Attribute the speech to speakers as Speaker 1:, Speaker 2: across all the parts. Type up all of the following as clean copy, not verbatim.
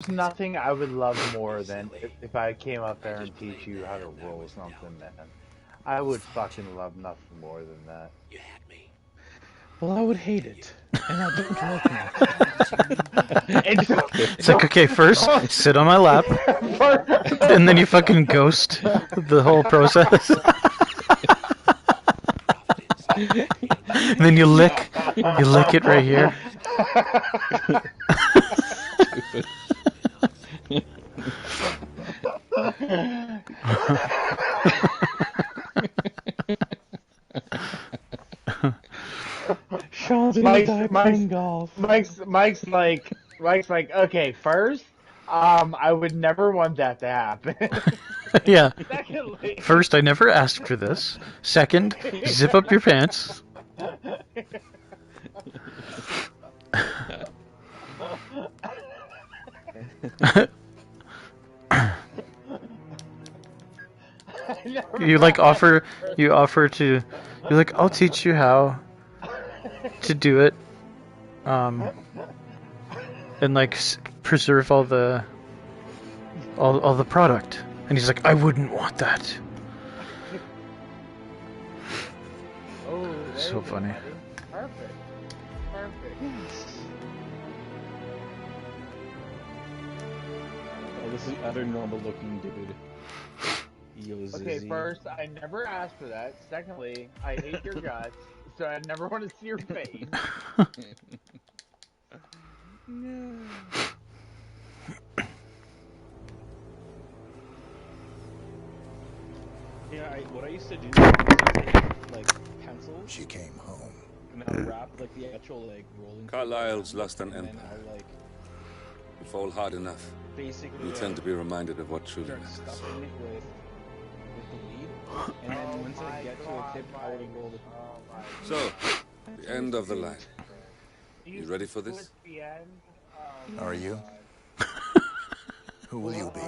Speaker 1: There's nothing I would love more than if I came up there and teach you how to roll something, man. I would fucking love nothing more than that.
Speaker 2: You had me.
Speaker 3: Well, I would hate it, and I don't like it.
Speaker 4: It's like, okay, first sit on my lap, and then you fucking ghost the whole process. And then you lick it right here.
Speaker 3: Sean's gonna die playing golf.
Speaker 1: Mike's like, okay, first, I would never want that to happen.
Speaker 4: Yeah.
Speaker 1: Secondly,
Speaker 4: First, I never asked for this. Second, zip up your pants. You offer to, you're like, I'll teach you how to do it, and preserve all the product. And he's like, I wouldn't want that.
Speaker 1: oh,
Speaker 4: So funny.
Speaker 1: Perfect.
Speaker 3: Oh, this is other normal-looking dude.
Speaker 1: Okay, first, I never asked for that. Secondly, I hate your guts, so I never want to see your face.
Speaker 3: No. Yeah, what I used to do was take, pencils.
Speaker 2: She came home.
Speaker 3: And I'll wrap, the actual, rolling...
Speaker 5: Carlyle's lost an empire.
Speaker 3: I'll,
Speaker 5: You fall hard enough,
Speaker 3: basically...
Speaker 5: you tend to be reminded of what truly
Speaker 3: start
Speaker 5: matters.
Speaker 3: stuffing it with the weed. And then once I get to a tip, I would roll it.
Speaker 5: So, the end of the line. You ready for this?
Speaker 2: Are you? Who will you be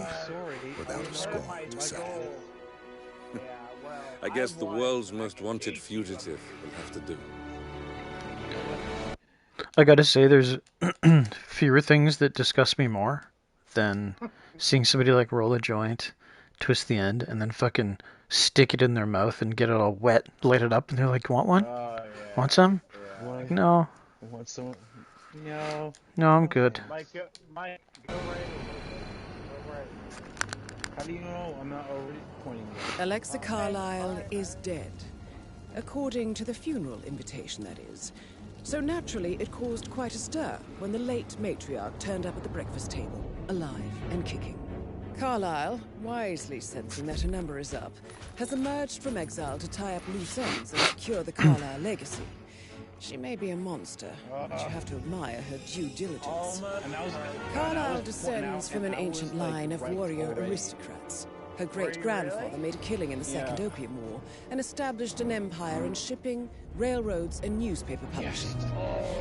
Speaker 2: without a score to settle?
Speaker 5: I guess the world's most wanted fugitive will have to do.
Speaker 4: I gotta say, there's fewer things that disgust me more than seeing somebody roll a joint, twist the end, and then fucking stick it in their mouth and get it all wet, light it up, and they're like, "Want one? Want some?"
Speaker 3: Yeah.
Speaker 4: No.
Speaker 3: Want some? No.
Speaker 4: No, I'm good.
Speaker 1: Mike, go right.
Speaker 3: How do you know I'm not already pointing at
Speaker 6: Alexa Carlyle is dead. According to the funeral invitation, that is. So naturally, it caused quite a stir when the late matriarch turned up at the breakfast table, alive and kicking. Carlyle, wisely sensing that her number is up, has emerged from exile to tie up loose ends and secure the Carlyle legacy. She may be a monster, but you have to admire her due diligence. Carlyle descends from an ancient line of warrior aristocrats. Her great-grandfather made a killing in the Second Opium War and established an empire in shipping, railroads, and newspaper publishing.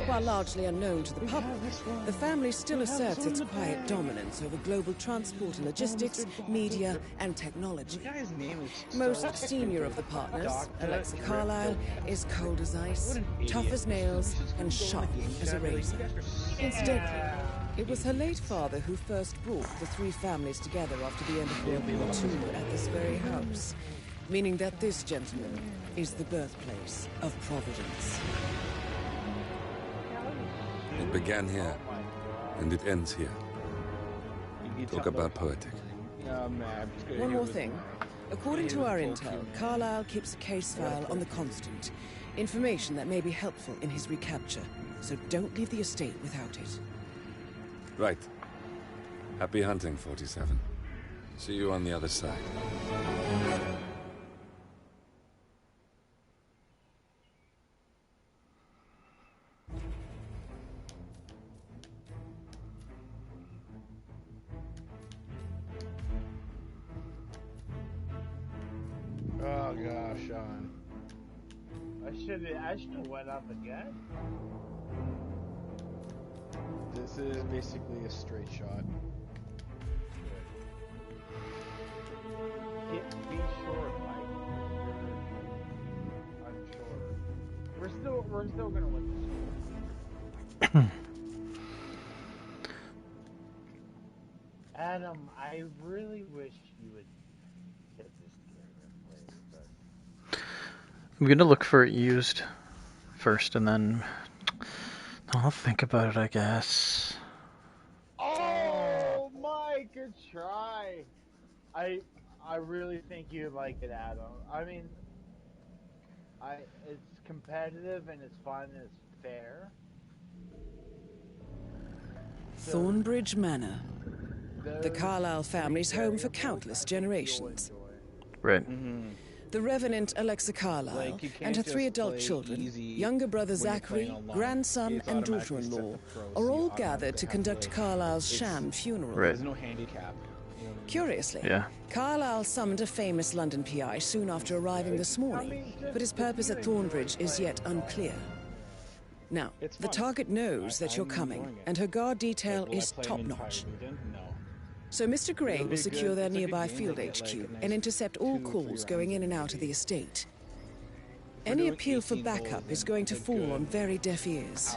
Speaker 6: While largely unknown to the public, the family still asserts its quiet dominance over global transport and logistics, media, and technology. Most senior of the partners, Alexa Carlyle, is cold as ice, tough as nails, and sharp as a razor. Incidentally, it was her late father who first brought the three families together after the end of World War II at this very house, meaning that this gentleman is the birthplace of Providence.
Speaker 5: It began here, and it ends here. Talk about poetic.
Speaker 6: One more thing. According to our intel, Carlyle keeps a case file on the Constant. Information that may be helpful in his recapture, so don't leave the estate without it.
Speaker 5: Right. Happy hunting, 47. See you on the other side.
Speaker 3: Oh gosh, Sean.
Speaker 1: I should have went up again.
Speaker 3: This is basically a straight shot.
Speaker 1: Be short, Mike. I'm sure. We're still gonna win this. Adam, I really wish you would get this game and play it, but
Speaker 4: I'm gonna look for it used first, and then I'll think about it, I guess.
Speaker 1: oh, Mike, good try. I really think you'd like it, Adam. I mean, it's competitive and it's fun and it's fair.
Speaker 6: Thornbridge Manor. The Carlyle family's home for countless generations.
Speaker 4: Right.
Speaker 6: The Revenant Alexa Carlyle and her 3 adult children, younger brother Zachary, grandson and daughter-in-law, are all gathered to conduct Carlyle's sham funeral.
Speaker 4: Right.
Speaker 3: There's no handicap.
Speaker 6: Curiously,
Speaker 4: Yeah.
Speaker 6: Carlyle summoned a famous London PI soon after arriving this morning, but his purpose at Thornbridge is yet unclear. Now, the target knows that you're coming, and her guard detail is top-notch. So Mr. Gray will secure their nearby field HQ and intercept all calls going in and out of the estate. Any appeal for backup is going to fall on very deaf ears.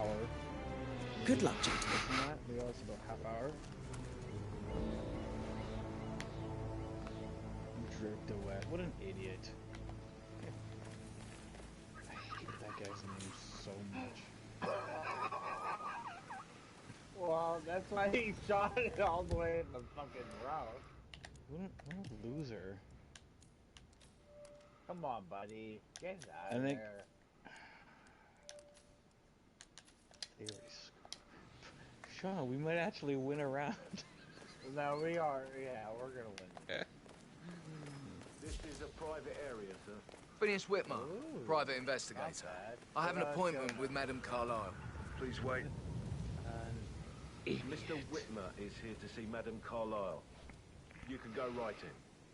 Speaker 6: Good luck, gentlemen.
Speaker 3: We also about half hour. Dripped away. What an idiot. I hate that guy's name so much.
Speaker 1: Well, that's why he shot it all the way in the fucking route.
Speaker 3: What a loser.
Speaker 1: Come on, buddy. Get out
Speaker 3: I
Speaker 1: of
Speaker 3: think-
Speaker 1: there.
Speaker 3: Sean, we might actually win a round.
Speaker 1: No, we are. Yeah, we're gonna win.
Speaker 7: This is a private area, sir.
Speaker 8: Phineas Whitmer,
Speaker 1: Ooh,
Speaker 8: private
Speaker 1: not
Speaker 8: investigator.
Speaker 1: bad.
Speaker 8: I have an
Speaker 1: Let's
Speaker 8: appointment
Speaker 1: go.
Speaker 8: with Madame Carlyle.
Speaker 7: Please wait. Mr. Whitmer is here to see Madame Carlyle. You can go right in.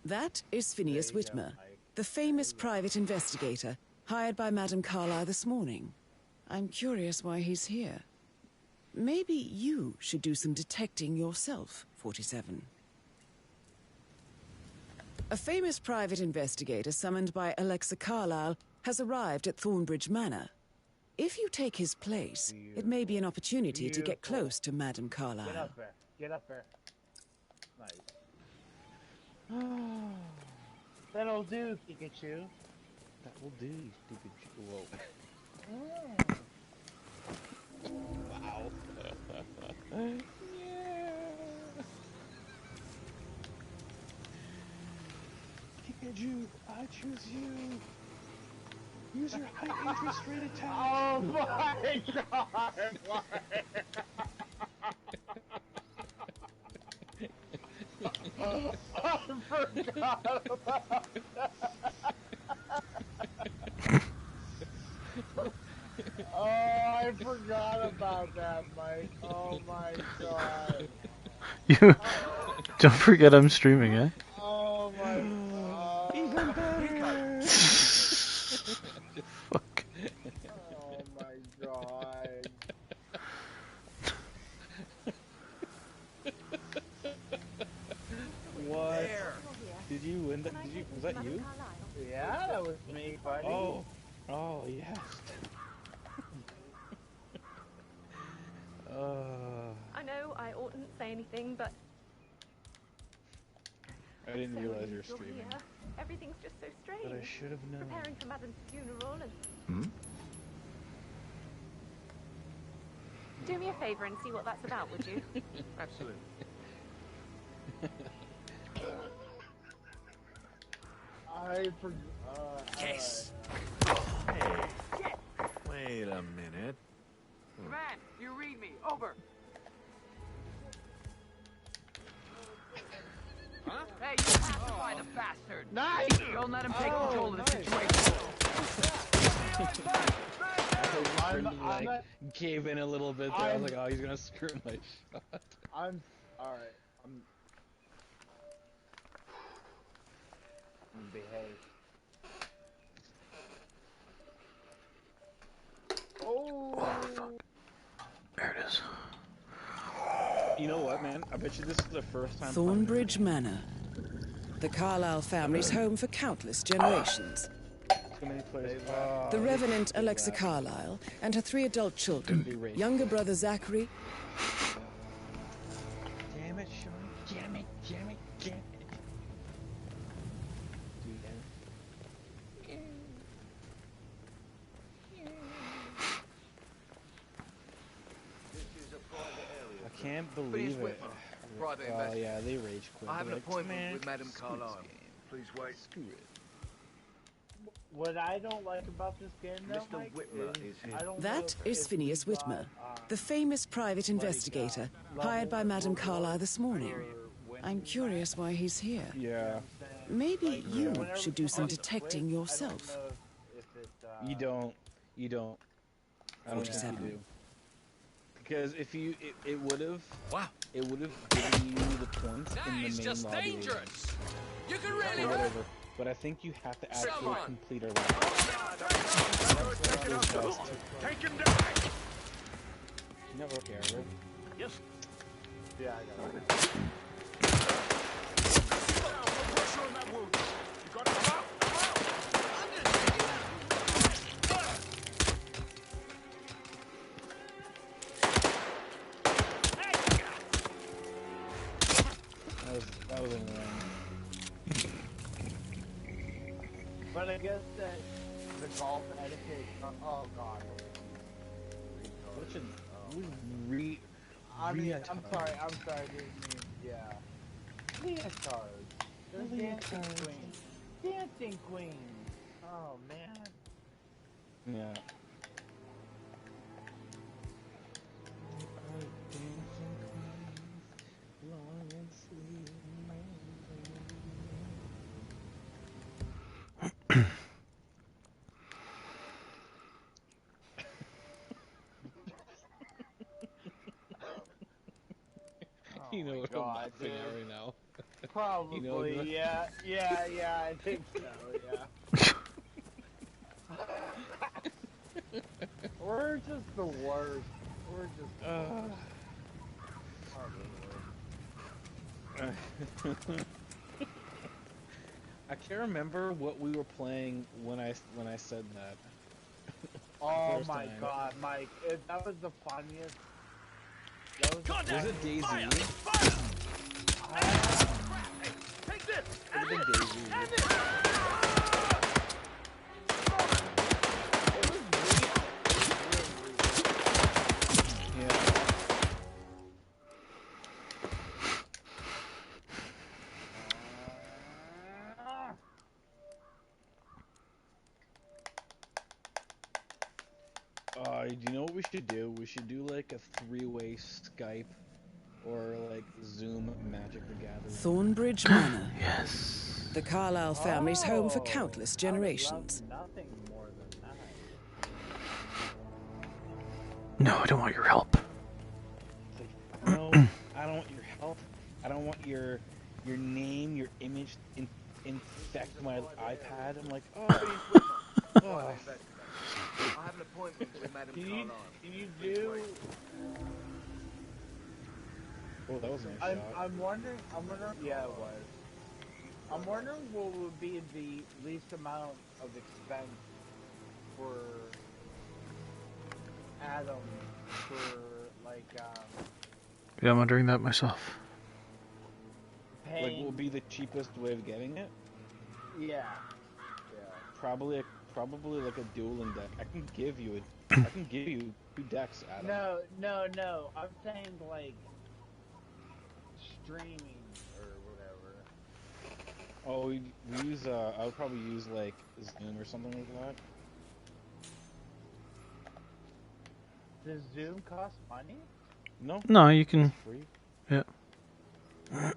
Speaker 6: That is Phineas
Speaker 1: There you go,
Speaker 6: Whitmer,
Speaker 1: Mike.
Speaker 6: the famous private investigator hired by Madame Carlyle this morning. I'm curious why he's here. Maybe you should do some detecting yourself, 47. A famous private investigator summoned by Alexa Carlyle has arrived at Thornbridge Manor. If you take his place, it may be an opportunity to get close to Madame
Speaker 1: Get
Speaker 6: Carlyle.
Speaker 1: up there. Get up there. Nice. That'll do, Pikachu.
Speaker 3: That will do, you stupid whoa. Wow. Pikachu, I choose you. Use your high interest rate attack.
Speaker 1: Oh my god! Why? I forgot about that. Oh, I forgot about that, Mike. Oh my god.
Speaker 4: You don't forget I'm streaming, eh?
Speaker 1: Oh my god.
Speaker 3: Even better.
Speaker 4: Fuck.
Speaker 1: Oh my god.
Speaker 3: What? Did you win that? Did you? Was that you?
Speaker 1: Yeah, that was me, buddy.
Speaker 3: Oh. Oh, yes.
Speaker 9: I know I oughtn't say anything, but
Speaker 3: I didn't
Speaker 9: so
Speaker 3: realize you were
Speaker 9: unusual
Speaker 3: streaming.
Speaker 9: here. Everything's just so strange.
Speaker 3: But I should have known.
Speaker 9: Preparing for Madame's funeral and... Do me a favour and see what that's about, would you?
Speaker 8: Absolutely.
Speaker 1: I forgot.
Speaker 8: Yes.
Speaker 7: Hey, wait a minute.
Speaker 8: Command, you read me. Over. Huh? Hey, you pacify the bastard.
Speaker 1: Nice!
Speaker 8: Don't let him take
Speaker 1: Oh,
Speaker 8: control of the
Speaker 1: nice.
Speaker 8: situation.
Speaker 1: I'm
Speaker 3: Like, gave in a little bit there. I was like, oh, he's gonna screw my shot.
Speaker 1: alright. I'm behave. Oh,
Speaker 4: fuck. There it is.
Speaker 3: You know what, man? I bet you this is the first time.
Speaker 6: Thornbridge Manor. The Carlyle family's home for countless generations.
Speaker 3: Too many players.
Speaker 6: The Revenant Alexa Carlyle and her 3 adult children, younger brother Zachary,
Speaker 3: Damn it, Sean. Damn Damn it, damn it. I can't believe it.
Speaker 7: Friday
Speaker 3: Oh yeah, they rage quit.
Speaker 7: I have an
Speaker 3: They're like,
Speaker 7: appointment
Speaker 3: "Man,
Speaker 7: with Madame
Speaker 3: screw this
Speaker 7: Carlyle.
Speaker 3: game.
Speaker 7: Please wait.
Speaker 3: Screw it."
Speaker 1: What I don't like about this game, though,
Speaker 7: Mr.
Speaker 1: Mike,
Speaker 7: Whitmer is here.
Speaker 1: I don't know
Speaker 6: That is
Speaker 1: if
Speaker 6: Phineas
Speaker 1: we
Speaker 6: Whitmer,
Speaker 1: got,
Speaker 6: the famous private investigator hired by Madame Carlyle this morning. I'm curious why he's here.
Speaker 3: Yeah,
Speaker 6: Maybe you
Speaker 1: whenever
Speaker 6: should do some
Speaker 1: somebody
Speaker 6: detecting
Speaker 1: quits,
Speaker 6: yourself.
Speaker 1: I don't know if it,
Speaker 3: you don't. You don't. I don't think
Speaker 6: 47.
Speaker 3: you do. Because if you, it would have.
Speaker 10: Wow.
Speaker 3: It would have given you the points in the
Speaker 10: He's
Speaker 3: main
Speaker 10: just
Speaker 3: lobby.
Speaker 10: dangerous. You can
Speaker 3: Or
Speaker 10: really
Speaker 3: whatever. But I think you have to actually
Speaker 10: Someone.
Speaker 3: complete a round.
Speaker 10: Take him down.
Speaker 3: You never care, right?
Speaker 10: Yes.
Speaker 1: yeah, I got it.
Speaker 10: Pressure on that wound. You got to come out.
Speaker 3: That was annoying.
Speaker 1: But I guess that the golf etiquette. Oh god.
Speaker 3: What should
Speaker 1: I mean,
Speaker 3: Retards.
Speaker 1: I'm sorry. I didn't mean. Yeah. Leotards. Those dancing queens. Dancing queens. Oh man.
Speaker 3: Yeah. You know what I'm laughing at right now.
Speaker 1: Probably,
Speaker 3: You know,
Speaker 1: yeah, I think so, yeah. We're just the worst. We're just the worst.
Speaker 3: I can't remember what we were playing when I said that.
Speaker 1: Oh
Speaker 3: First
Speaker 1: my
Speaker 3: time.
Speaker 1: god, Mike, that was the funniest.
Speaker 3: Was it DayZ?
Speaker 10: Fire! Take this.
Speaker 3: It would have been DayZ. Yeah. Do you know what we should do? We should do like a three-way Skype or like Zoom Magic the Gathering.
Speaker 6: Thornbridge Manor.
Speaker 4: Yes.
Speaker 6: The Carlyle family's home for countless generations.
Speaker 1: I would love nothing more than that.
Speaker 4: No, I don't want your help.
Speaker 3: No, I don't want your help. I don't want your name, your image infect my iPad. I'm like, oh.
Speaker 7: I have an appointment with Madame Carlyle.
Speaker 1: Can you do?
Speaker 3: Oh, that was a nice shot.
Speaker 1: I'm wondering. Yeah, it was. I'm wondering what would be the least amount of expense for Adam for like
Speaker 4: Yeah, I'm wondering that myself.
Speaker 1: paying.
Speaker 3: Like, what would be the cheapest way of getting it?
Speaker 1: Yeah.
Speaker 3: Probably like a dueling deck. I can give you 2 decks, Adam.
Speaker 1: No. I'm saying like streaming or whatever.
Speaker 3: Oh, we use I would probably use like Zoom or something like that.
Speaker 1: Does Zoom cost money?
Speaker 3: No.
Speaker 4: No, you can.
Speaker 3: It's free.
Speaker 4: Yeah.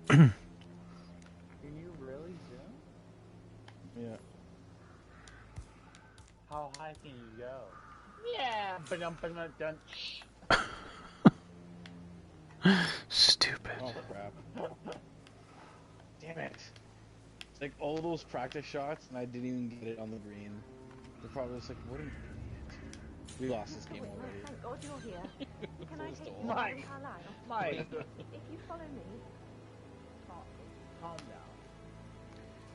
Speaker 1: Can you really Zoom?
Speaker 3: Yeah.
Speaker 1: How high can you go? Yeah, but done.
Speaker 4: Stupid.
Speaker 3: Oh crap. Damn it. It's like all those practice shots and I didn't even get it on the green. They're probably just like, what an idiot. We lost this game already.
Speaker 9: Thank God you're here. Can I take you to
Speaker 1: Mike.
Speaker 9: Carlisle?
Speaker 1: Mike,
Speaker 9: If you follow me,
Speaker 1: calm down.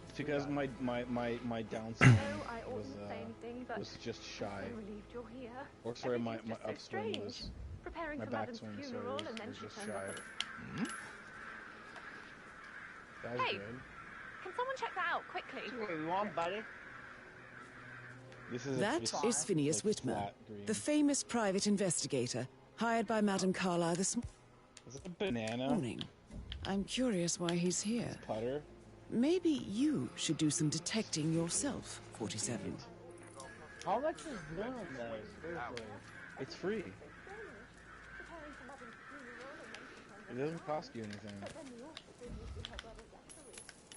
Speaker 3: It's because my downswing
Speaker 9: no, I oughtn't say anything, but
Speaker 3: was just shy.
Speaker 9: I'm so relieved you're here.
Speaker 3: Or sorry, my
Speaker 9: Everything's just so
Speaker 3: upswing
Speaker 9: strange.
Speaker 3: was
Speaker 9: Preparing
Speaker 3: my
Speaker 9: for Madam's
Speaker 3: backswing,
Speaker 9: funeral,
Speaker 3: sorry,
Speaker 9: and then
Speaker 3: was
Speaker 9: she
Speaker 3: just
Speaker 9: turned
Speaker 3: shy.
Speaker 9: up.
Speaker 3: That's
Speaker 9: Hey.
Speaker 3: good.
Speaker 9: Can someone check that out quickly?
Speaker 1: What do you want, buddy?
Speaker 3: This is
Speaker 6: That is Phineas Whitmer,
Speaker 3: flat green.
Speaker 6: the famous private investigator hired by Madame Carlyle this
Speaker 3: Is it a banana?
Speaker 6: morning. I'm curious why he's here.
Speaker 3: Putter?
Speaker 6: Maybe you should do some detecting yourself, 47.
Speaker 1: How much is doing this? Seriously.
Speaker 3: It's free. It doesn't cost you anything.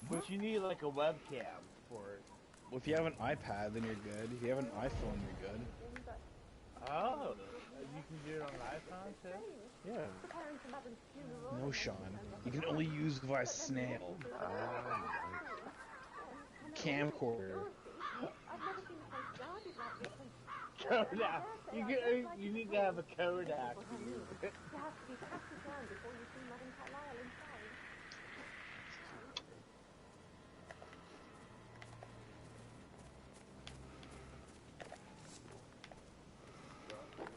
Speaker 1: But you need like a webcam for it.
Speaker 3: Well, if you have an iPad, then you're good. If you have an iPhone, you're good.
Speaker 1: Oh, you can do it on an iPhone too?
Speaker 3: Yeah. No, Sean. You can only use via snail. Camcorder.
Speaker 1: Kodak. You need to have a Kodak.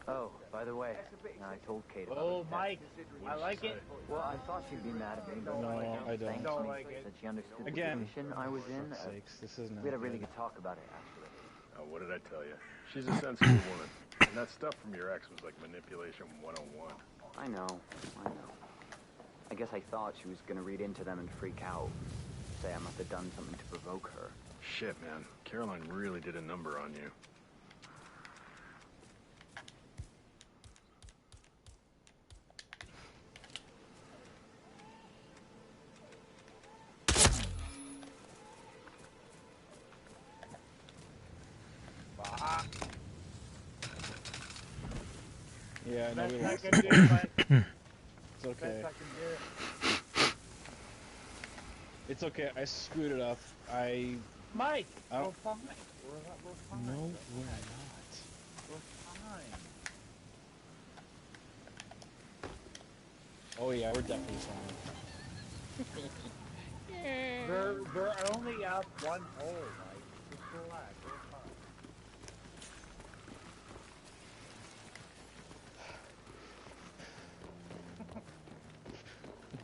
Speaker 11: Oh, by the way, I told Kate about
Speaker 1: Oh,
Speaker 11: the
Speaker 1: Mike,
Speaker 11: text.
Speaker 1: I like it.
Speaker 11: Well, I thought she'd be mad at me, but
Speaker 3: No, I don't.
Speaker 11: thanked
Speaker 1: Don't
Speaker 11: me,
Speaker 1: like it.
Speaker 11: said she understood
Speaker 3: Again.
Speaker 11: the position I was in.
Speaker 3: For sakes, this is not
Speaker 11: We had a really
Speaker 3: good.
Speaker 11: good talk about it, actually.
Speaker 12: Oh, what did I tell you? She's a sensible woman. And that stuff from your ex was like manipulation 101.
Speaker 11: I know. I guess I thought she was gonna read into them and freak out. Say I must have done something to provoke her.
Speaker 12: Shit, man. Caroline really did a number on you.
Speaker 3: Yeah, I know we
Speaker 1: Best I
Speaker 3: lost.
Speaker 1: can do, Mike.
Speaker 3: It's okay.
Speaker 1: Best I can do.
Speaker 3: It's okay. I screwed it up.
Speaker 1: Mike,
Speaker 3: Oh.
Speaker 1: we're fine. We're fine.
Speaker 3: No, we're not.
Speaker 1: We're fine.
Speaker 3: Oh yeah, we're definitely fine.
Speaker 1: They're only out one hole, Mike. Just relax. We're fine.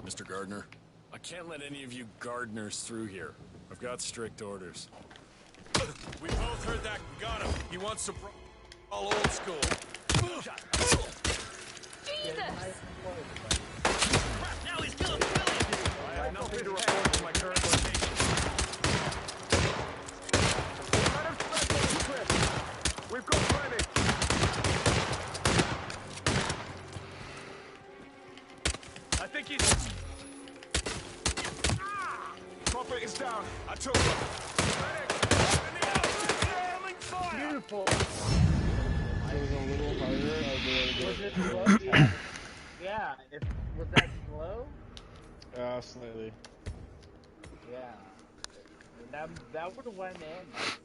Speaker 13: Mr. Gardner, I can't let any of you gardeners through here. I've got strict orders. We both heard that. We got him. He wants to all old school.
Speaker 9: Jesus!
Speaker 10: Now he's killing civilians!
Speaker 12: I have nothing to report from my current location. Let him spread those trips. We've got plenty. I think he's... Prophet is down. I took him.
Speaker 1: Beautiful.
Speaker 3: It was a little harder.
Speaker 1: Was it slow? Yeah. Yeah. Was that slow?
Speaker 3: Slightly.
Speaker 1: Yeah. That would have went in. Like,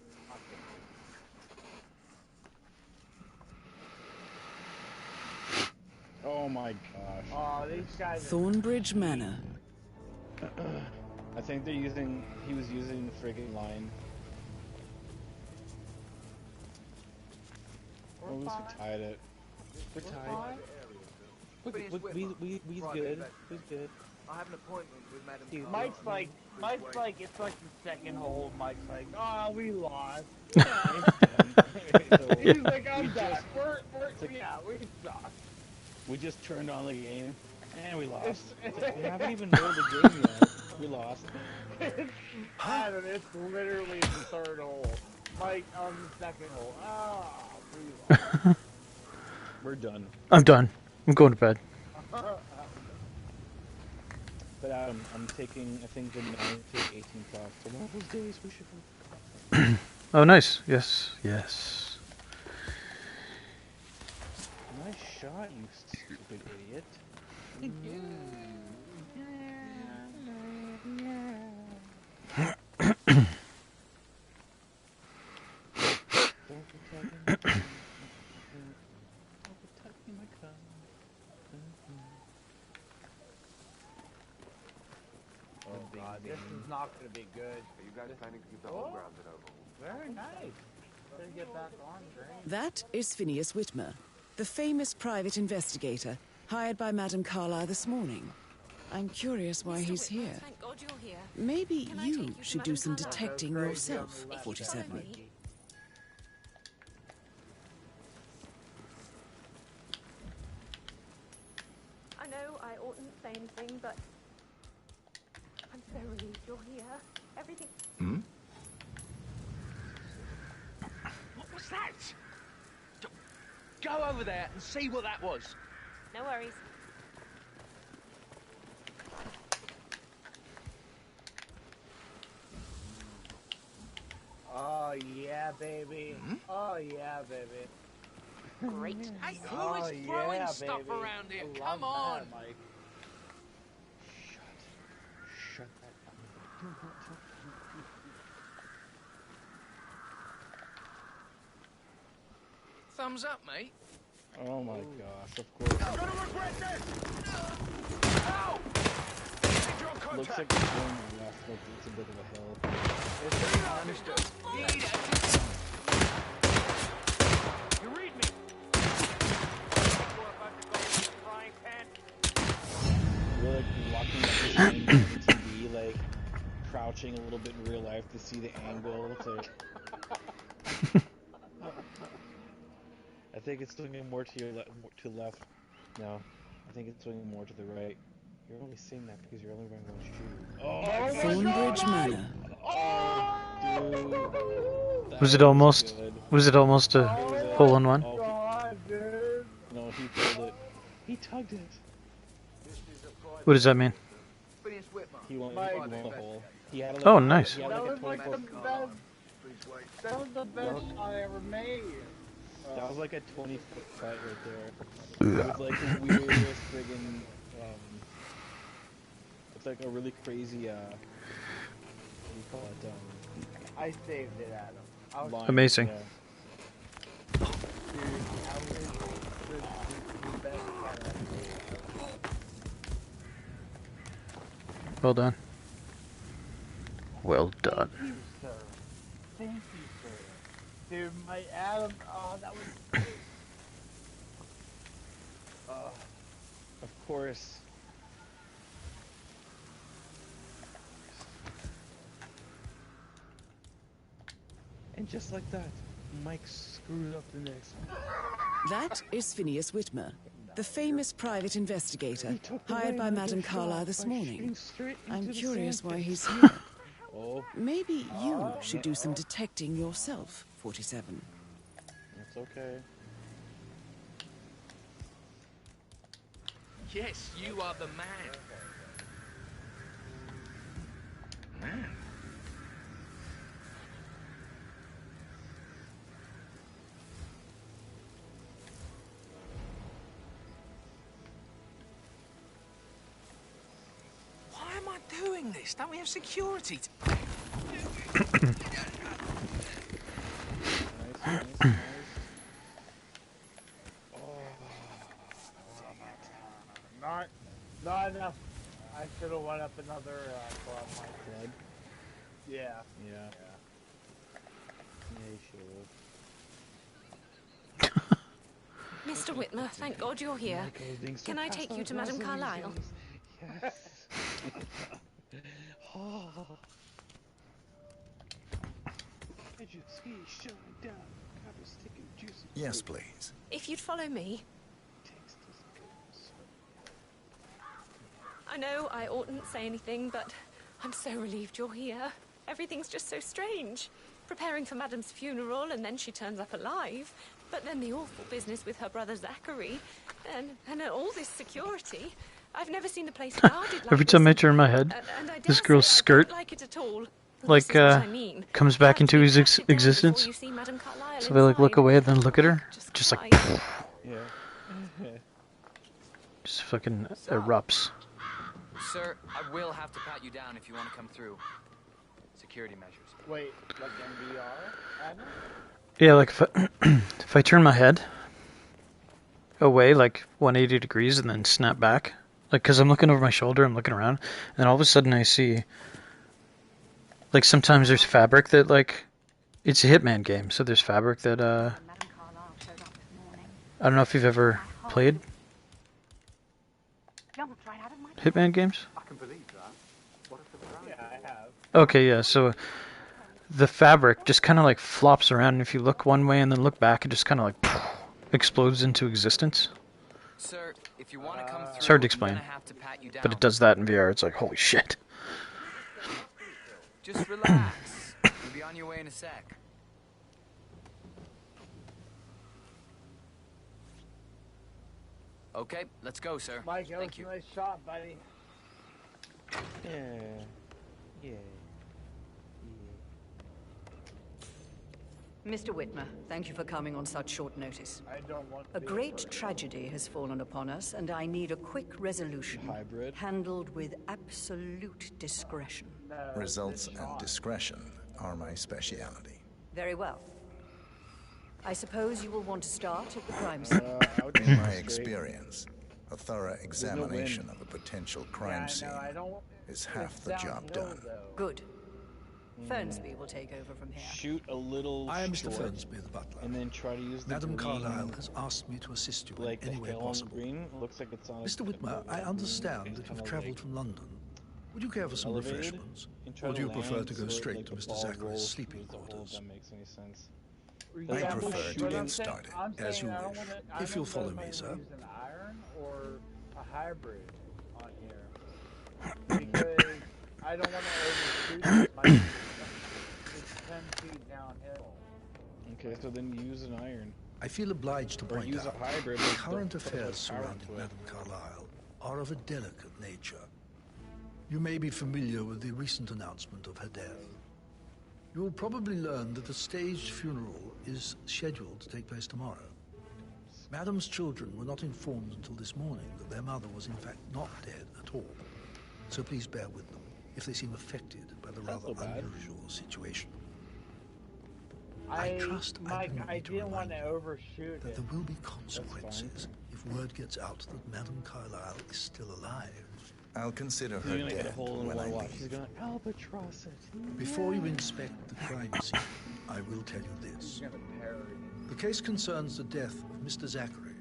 Speaker 3: Oh my gosh.
Speaker 1: oh, these guys.
Speaker 6: Thornbridge Manor.
Speaker 3: I think he was using the friggin' line.
Speaker 1: We're
Speaker 3: At least
Speaker 1: fine.
Speaker 3: we tied it. We're tied.
Speaker 1: fine.
Speaker 3: We's good. We's good.
Speaker 7: I have an appointment with Madame
Speaker 1: Mike's like, it's like the second hole. Mike's like, oh, we lost. He's like, I'm done. We suck.
Speaker 3: We just turned on the game, and we lost. We haven't even known the game yet. We lost.
Speaker 1: Adam, it's literally the third hole. Mike on the second hole. Oh, we lost.
Speaker 3: We're done.
Speaker 4: I'm done. I'm going to bed.
Speaker 3: But Adam, I'm taking, I think, the 9th to 18th off. So one of those days we should...
Speaker 4: Oh, nice. Yes, yes.
Speaker 3: Nice shot, you stupid idiot.
Speaker 1: Oh God, this is not going to be good.
Speaker 7: Are you guys planning to keep the home ground at Oval?
Speaker 1: Very nice. Let's get back on, Green.
Speaker 6: That is Phineas Whitmer, the famous private investigator hired by Madame Carlyle this morning. I'm curious why he's here.
Speaker 14: Thank God you're here.
Speaker 6: Maybe you should do some detecting yourself, 47.
Speaker 9: I know I oughtn't say anything, but I'm so relieved you're here. Everything...
Speaker 10: Hmm? What was that? Go over there and see what that was.
Speaker 9: No worries.
Speaker 1: Oh yeah, baby. Oh yeah, baby.
Speaker 9: Great.
Speaker 10: Hey, who is throwing stuff
Speaker 1: baby.
Speaker 10: around here?
Speaker 1: I
Speaker 10: Come
Speaker 1: love
Speaker 10: on.
Speaker 1: that, Mike.
Speaker 3: Shut that up.
Speaker 10: Thumbs up, mate.
Speaker 3: Oh my gosh, of course.
Speaker 10: You're gonna regret this! Ow!
Speaker 3: Looks like it's going left, like it's a bit of a hill.
Speaker 10: Understood. You read me?
Speaker 3: We're like walking up the screen on the TV, like crouching a little bit in real life to see the angle. It's like... I think it's swinging more to your to the left. No, I think it's swinging more to the right. You're only seeing that because you're only wearing one shoe. Oh,
Speaker 6: Thornbridge Manor.
Speaker 3: Oh, dude.
Speaker 4: Was it almost? Was it almost a hole in one?
Speaker 3: Oh, no, he pulled it. He tugged it.
Speaker 4: What does that mean?
Speaker 3: He went in the hole. He had like,
Speaker 4: Oh, nice.
Speaker 3: He had
Speaker 1: That
Speaker 3: like
Speaker 1: was
Speaker 3: a
Speaker 1: like
Speaker 3: 24
Speaker 1: the best. That was the best shot I ever made.
Speaker 3: That was like a 20-foot cut right there. It was like the weirdest friggin', it's like a really crazy, what do you call it,
Speaker 1: I saved it, Adam.
Speaker 3: line.
Speaker 4: Amazing.
Speaker 3: Yeah.
Speaker 1: Dude, I was the best shot I ever made.
Speaker 4: Well done. Well done.
Speaker 1: Thank you, sir. Thank you, sir. Dude, my Adam, oh, that was...
Speaker 3: Of course. And just like that, Mike screwed up the next one.
Speaker 6: That is Phineas Whitmer, the famous private investigator hired by Madame Carlyle this morning. I'm curious why he's here.
Speaker 3: Oh,
Speaker 6: Maybe you should do some detecting yourself, 47.
Speaker 3: that's okay.
Speaker 10: Yes, you are the man. Man. Why am I doing this? Don't we have security?
Speaker 3: Nice.
Speaker 1: Not enough. I should have went up another club.
Speaker 3: Club?
Speaker 1: Yeah.
Speaker 3: Yeah. Yeah, you should
Speaker 9: Mr. Whitmer, thank God you're here. Can I take you to Madame Carlyle?
Speaker 3: Yes. Oh.
Speaker 2: Yes, please.
Speaker 9: If you'd follow me. I know I oughtn't say anything, but I'm so relieved you're here. Everything's just so strange. Preparing for Madame's funeral, and then she turns up alive. But then the awful business with her brother Zachary, and all this security. I've never seen the place guarded like
Speaker 4: Every time
Speaker 9: this.
Speaker 4: I turn my head,
Speaker 9: And I
Speaker 4: this
Speaker 9: dare
Speaker 4: girl's
Speaker 9: say I
Speaker 4: skirt,
Speaker 9: don't like it at all.
Speaker 4: like,
Speaker 9: This is what I mean.
Speaker 4: comes back into his existence.
Speaker 9: Before you see Madame Carlyle
Speaker 4: So if I like look
Speaker 9: inside.
Speaker 4: away and then look at her, just like,
Speaker 3: Yeah.
Speaker 4: just fucking erupts.
Speaker 11: Sir, I will have to pat you down if you want to come through. Security measures.
Speaker 1: Wait, like MBR, Adam?
Speaker 4: Yeah, like if I turn my head away like 180 degrees and then snap back, like because I'm looking over my shoulder, I'm looking around, and then all of a sudden I see, like sometimes there's fabric that like, it's a Hitman game, so there's fabric that I don't know if you've ever played Hitman games.
Speaker 1: Yeah, I have.
Speaker 4: Okay, yeah, so the fabric just kind of like flops around, and if you look one way and then look back, it just kind of like explodes into existence.
Speaker 14: Sir, if you want to come through,
Speaker 4: It's hard to
Speaker 14: I'm
Speaker 4: explain,
Speaker 14: gonna have to pat you down.
Speaker 4: but it does that in VR. It's like, holy shit.
Speaker 14: Just relax. You'll be on your way in a sec. Okay, let's go, sir.
Speaker 1: Mike, that was
Speaker 14: Thank you.
Speaker 1: a nice shot, buddy.
Speaker 3: Yeah. Yeah.
Speaker 15: Mr. Whitmer, thank you for coming on such short notice.
Speaker 1: I don't want
Speaker 15: A great tragedy has fallen upon us, and I need a quick resolution.
Speaker 3: Hybrid.
Speaker 15: Handled with absolute discretion.
Speaker 2: Results and discretion are my speciality.
Speaker 15: Very well. I suppose you will want to start at the crime scene.
Speaker 2: In my experience, a thorough examination of a potential crime scene is half the job done.
Speaker 15: Good. Fernsby will take over from here.
Speaker 3: Shoot a little.
Speaker 16: I am Mr.
Speaker 3: short,
Speaker 16: Fernsby, the butler.
Speaker 3: And then try to use the
Speaker 16: Madam
Speaker 3: green,
Speaker 16: Carlyle has asked me to assist you
Speaker 3: like
Speaker 16: in any way
Speaker 3: hill on
Speaker 16: possible.
Speaker 3: green. Looks like it's on.
Speaker 16: Mr. Whitmer, I understand that you've travelled from London. Would you care for some
Speaker 3: elevated,
Speaker 16: refreshments?
Speaker 3: and try
Speaker 16: Or do you
Speaker 3: land
Speaker 16: prefer to go
Speaker 3: so it,
Speaker 16: straight
Speaker 3: like,
Speaker 16: to
Speaker 3: the
Speaker 16: Mr.
Speaker 3: ball
Speaker 16: Zachary's
Speaker 3: rolls
Speaker 16: sleeping
Speaker 3: through the hole,
Speaker 16: quarters?
Speaker 3: if that makes any sense.
Speaker 2: I prefer to get started.
Speaker 16: As you wish. If you'll follow me, sir.
Speaker 1: Use an iron or a hybrid on here because I don't want to overshoot it. It's 10 feet downhill.
Speaker 3: Okay, so then use an iron.
Speaker 16: I feel obliged to
Speaker 3: Or
Speaker 16: point
Speaker 3: use
Speaker 16: out
Speaker 3: a hybrid.
Speaker 16: the
Speaker 3: but
Speaker 16: current
Speaker 3: don't put
Speaker 16: affairs
Speaker 3: power
Speaker 16: surrounding
Speaker 3: into it.
Speaker 16: Madam Carlyle are of a delicate nature. You may be familiar with the recent announcement of her death. You will probably learn that a staged funeral is scheduled to take place tomorrow. Madam's children were not informed until this morning that their mother was in fact not dead at all. So please bear with them if they seem affected by the rather unusual situation. I trust
Speaker 1: Mike,
Speaker 16: I
Speaker 1: I
Speaker 16: don't need to
Speaker 1: didn't want
Speaker 16: remind
Speaker 1: to
Speaker 16: you
Speaker 1: overshoot
Speaker 16: that
Speaker 1: it.
Speaker 16: there will be consequences if word gets out that Madam Carlyle is still alive.
Speaker 2: I'll consider
Speaker 3: He's
Speaker 2: her
Speaker 3: gonna get a
Speaker 2: dead
Speaker 3: hole in
Speaker 2: when I
Speaker 3: one watch. He's
Speaker 2: leave.
Speaker 3: gonna albatross it.
Speaker 16: Before you inspect the crime scene, I will tell you this. The case concerns the death of Mr. Zachary,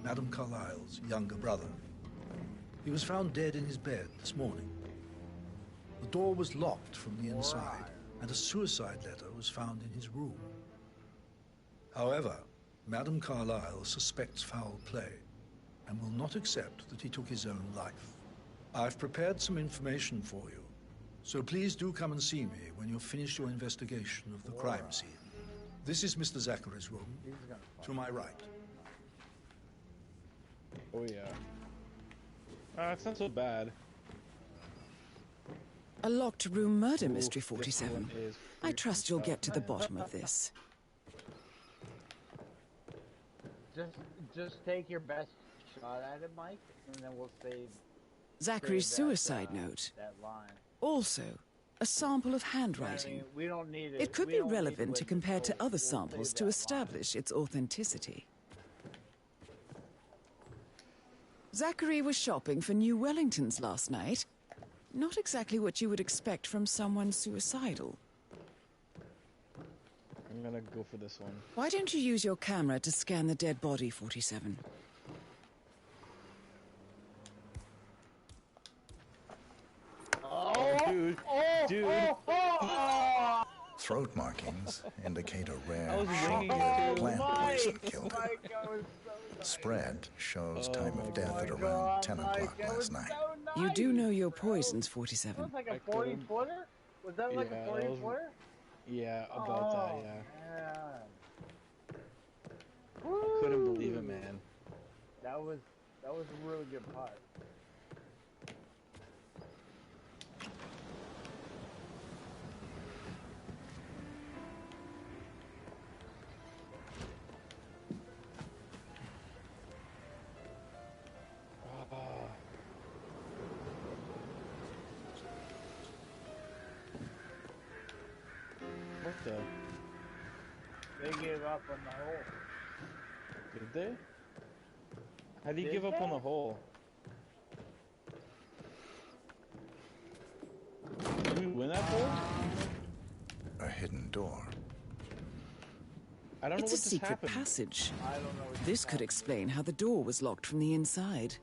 Speaker 16: Madam Carlyle's younger brother. He was found dead in his bed this morning. The door was locked from the inside, and a suicide letter was found in his room. However, Madam Carlyle suspects foul play and will not accept that he took his own life. I've prepared some information for you, so please do come and see me when you've finished your investigation of the crime scene. This is Mr. Zachary's room, to my right.
Speaker 3: Oh yeah. It's not so bad.
Speaker 6: A locked room murder mystery, 47. I trust you'll get to the bottom of this.
Speaker 1: Just take your best shot at it, Mike, and then we'll save
Speaker 6: Zachary's suicide note.
Speaker 1: that line.
Speaker 6: Also, a sample of handwriting.
Speaker 1: We don't need it.
Speaker 6: It could
Speaker 1: We
Speaker 6: be
Speaker 1: don't need
Speaker 6: relevant to compare to
Speaker 1: witnesses.
Speaker 6: other
Speaker 1: We'll
Speaker 6: samples
Speaker 1: save
Speaker 6: to
Speaker 1: that
Speaker 6: establish its authenticity. Zachary was shopping for new Wellingtons last night. Not exactly what you would expect from someone suicidal.
Speaker 3: I'm gonna go for this one.
Speaker 6: Why don't you use your camera to scan the dead body, 47?
Speaker 3: Dude.
Speaker 2: Throat markings indicate a rare
Speaker 3: I was winging
Speaker 2: short-lived
Speaker 3: it,
Speaker 2: plant poison
Speaker 3: Mike.
Speaker 2: killed him. Spread shows time of death at around 10 o'clock last night.
Speaker 6: You do know your poisons, 47.
Speaker 1: Like a 40-footer? Was that like a
Speaker 3: Yeah,
Speaker 1: 40-footer?
Speaker 3: Yeah, about that, yeah. I couldn't believe it, man.
Speaker 1: That was a really good part.
Speaker 3: What the?
Speaker 1: They gave up on the hole.
Speaker 3: Did they? How do you give up on the hole? Did we win that hole?
Speaker 2: A hidden door.
Speaker 3: I don't know
Speaker 6: It's
Speaker 3: what
Speaker 6: a
Speaker 3: just
Speaker 6: secret
Speaker 3: happened.
Speaker 6: passage.
Speaker 1: I don't know.
Speaker 6: This could explain how the door was locked from the inside.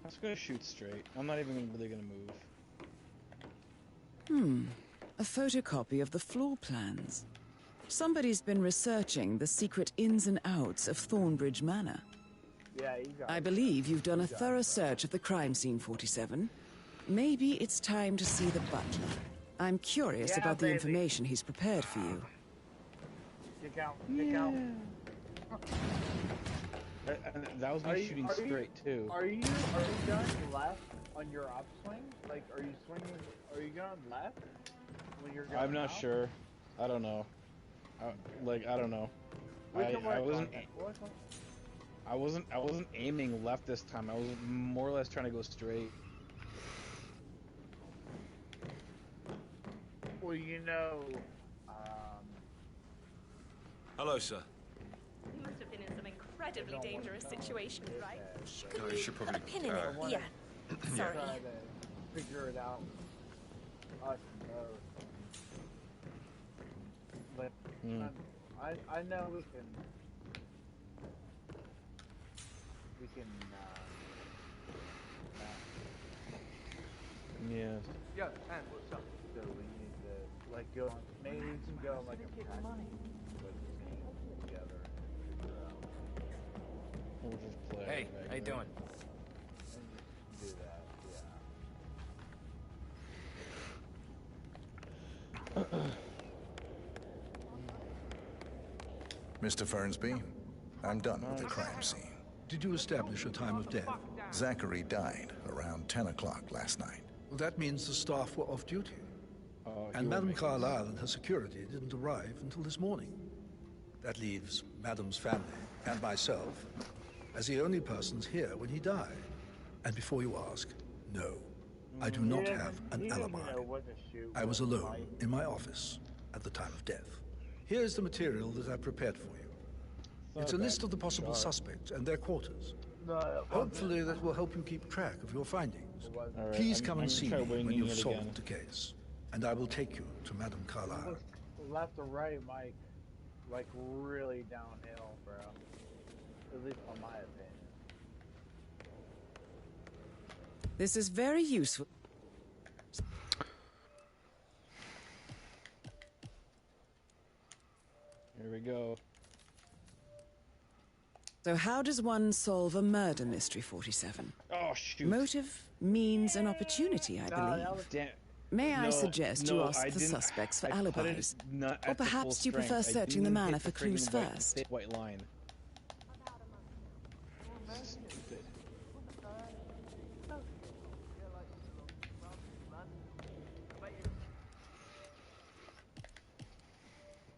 Speaker 3: just gonna shoot straight. I'm not even really gonna move.
Speaker 6: A photocopy of the floor plans. Somebody's been researching the secret ins and outs of Thornbridge Manor.
Speaker 1: Yeah, you got
Speaker 6: I believe you've done a thorough search of the crime scene, 47. Maybe it's time to see the butler. I'm curious about the information he's prepared for you.
Speaker 1: Kick out. Kick out.
Speaker 3: That was me shooting straight too.
Speaker 1: Are you going left on your upswing? Like, are you swinging? Are you going left when you're going?
Speaker 3: I'm not sure. I don't know. I don't know. I wasn't aiming left this time. I was more or less trying to go straight.
Speaker 1: Well, you know.
Speaker 13: Hello, sir.
Speaker 9: You must have been in some incredibly dangerous situation, right?
Speaker 5: No, you should probably.
Speaker 9: Put a pin in it. Yeah. Sorry.
Speaker 1: Try to figure it out. Us both. But I know we can.
Speaker 3: Yeah.
Speaker 1: Yo, and what's up? So we need to go. Maybe we can go like a pack together.
Speaker 3: We'll just play.
Speaker 14: Hey, how you doing?
Speaker 1: And do that, yeah.
Speaker 2: Mr. Fernsby, I'm done with the crime scene.
Speaker 16: Did you establish a time of death?
Speaker 2: Zachary died around 10 o'clock last night.
Speaker 16: Well, that means the staff were off duty. And Madame Carlyle and her security didn't arrive until this morning. That leaves Madame's family and myself as the only persons here when he died. And before you ask, no, I do not have an alibi. I was alone in my office at the time of death. Here's the material that I prepared for you. It's a list of the possible suspects and their quarters. Hopefully that will help you keep track of your findings.
Speaker 3: Right,
Speaker 16: Please come and see me when you've solved
Speaker 3: again.
Speaker 16: the case. And I will take you to Madame Carlyle.
Speaker 1: Left or right, Mike? Like really downhill, bro. At least in my opinion.
Speaker 6: This is very useful.
Speaker 3: Here we go.
Speaker 6: So how does one solve a murder mystery, 47?
Speaker 3: Oh, shoot.
Speaker 6: Motive, means, and opportunity, I believe. May I suggest you ask the suspects for alibis? Or perhaps you prefer searching the manor for clues first?
Speaker 3: White line. Stupid.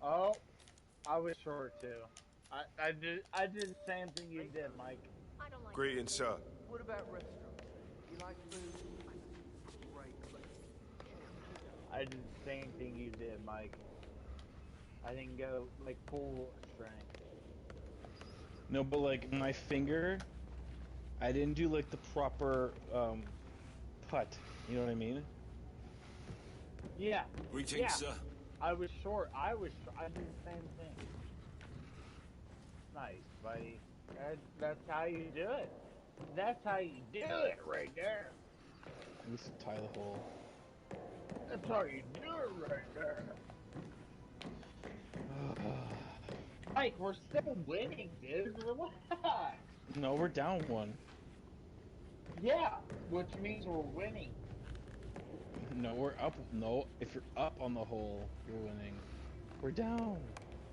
Speaker 1: Oh, I was short too. I did the same thing you did, Mike.
Speaker 10: Greetings, sir.
Speaker 8: What about restaurants? You like food?
Speaker 1: I did the same thing you did, Mike. I didn't go like full strength.
Speaker 3: No, but like my finger, I didn't do like the proper putt. You know what I mean?
Speaker 1: Yeah.
Speaker 13: Greetings, sir.
Speaker 1: I was short. I did the same thing. Nice, buddy. That's how you do it. That's how you do it right there.
Speaker 3: At least tie the hole.
Speaker 1: That's how you do it right there. Mike, we're still winning, dude. Relax.
Speaker 3: No, we're down one.
Speaker 1: Yeah, which means we're winning.
Speaker 3: No, we're up. No, if you're up on the hole, you're winning. We're down.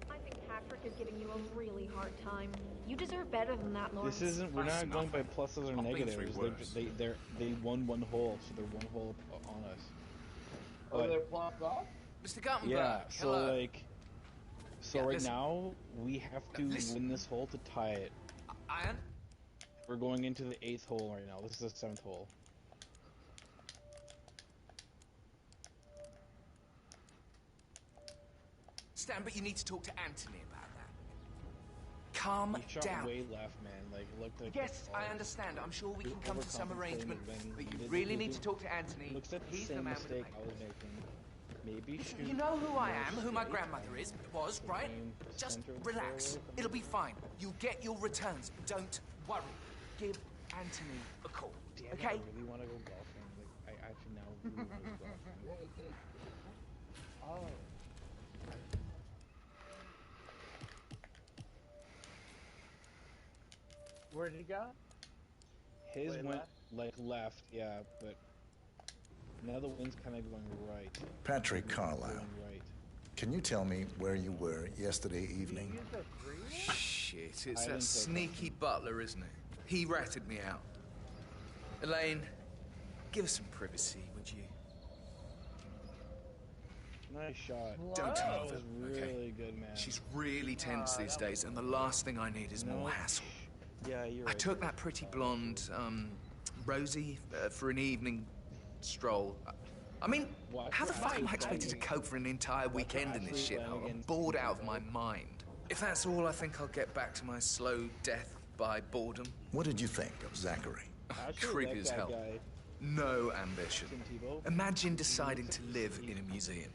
Speaker 17: I think Patrick is giving you a really hard time. You deserve better than that, Lawrence.
Speaker 3: This isn't. We're not going by pluses or negatives. They won one hole, so they're one hole on us.
Speaker 1: Oh, they're plopped off?
Speaker 14: Mr. Guttenberg,
Speaker 3: yeah, so
Speaker 14: hello.
Speaker 3: like, right now we have to win this hole to tie it. We're going into the 8th hole right now. This is the 7th hole.
Speaker 14: Stan, but you need to talk to Anthony about that. Calm
Speaker 3: He shot
Speaker 14: down.
Speaker 3: way left, man. Like, looked like.
Speaker 14: Yes, I understand. I'm sure we can come to some arrangement, but you really need to talk to Anthony.
Speaker 3: Looks at the
Speaker 14: He's the
Speaker 3: same
Speaker 14: man with the
Speaker 3: mistake I was making. Maybe shoot.
Speaker 14: You know who I am, who my grandmother was, right? Just relax. It'll be fine. You'll get your returns. Don't worry. Give Anthony a call.
Speaker 3: damn it,
Speaker 14: okay?
Speaker 3: I really want to go golfing. Like, I actually now really want to go golfing.
Speaker 1: Oh. Where'd he go?
Speaker 3: His
Speaker 1: Way
Speaker 3: went
Speaker 1: left?
Speaker 3: like left, yeah, but now the wind's kind of going right.
Speaker 2: Patrick Carlisle,
Speaker 3: Right.
Speaker 2: can you tell me where you were yesterday evening?
Speaker 18: Shit, it's that sneaky butler, isn't it? He ratted me out. Elaine, give us some privacy, would you?
Speaker 3: Nice shot.
Speaker 18: Don't tell
Speaker 3: That
Speaker 18: her,
Speaker 3: was
Speaker 18: okay?
Speaker 3: really good, man.
Speaker 18: She's really tense these days, and the last thing I need is more hassle.
Speaker 3: Yeah, you're
Speaker 18: I
Speaker 3: right.
Speaker 18: took that pretty blonde, Rosie, for an evening stroll. I mean, how the fuck am I expected to cope for an entire weekend in this shithole? I'm bored out of my mind. If that's all, I think I'll get back to my slow death by boredom.
Speaker 2: What did you think of Zachary?
Speaker 18: Creepy as hell. No ambition. Imagine deciding to live in a museum.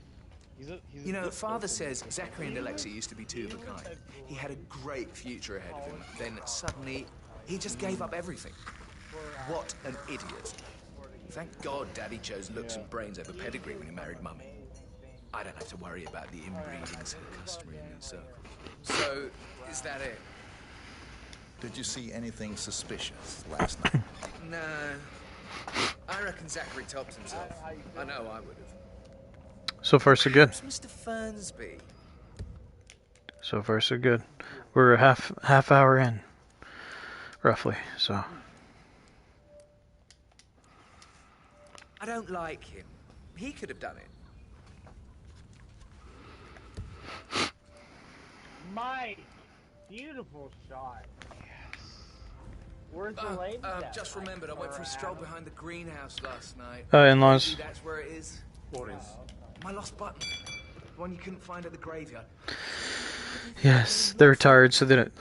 Speaker 18: You know, Father says Zachary and Alexia used to be two of a kind. He had a great future ahead of him. Then suddenly, he just gave up everything. What an idiot. Thank God Daddy chose looks and brains over pedigree when he married Mummy. I don't have to worry about the inbreeding so customary in the circle. So, is that it?
Speaker 2: Did you see anything suspicious last night?
Speaker 18: No. I reckon Zachary topped himself. I know I would have.
Speaker 4: So far, so good.
Speaker 18: Where's Mr. Fernsby?
Speaker 4: So far, so good. We're a half hour in, roughly. So.
Speaker 18: I don't like him. He could have done it.
Speaker 1: Mike! Beautiful shot. Yes. Where's the lady at?
Speaker 18: Just remembered, I went for a stroll behind the greenhouse last night.
Speaker 4: In-laws.
Speaker 18: Maybe that's where it is.
Speaker 5: What is?
Speaker 18: My lost button. The one you couldn't find at the graveyard.
Speaker 4: Yes, they're retired, so they don't,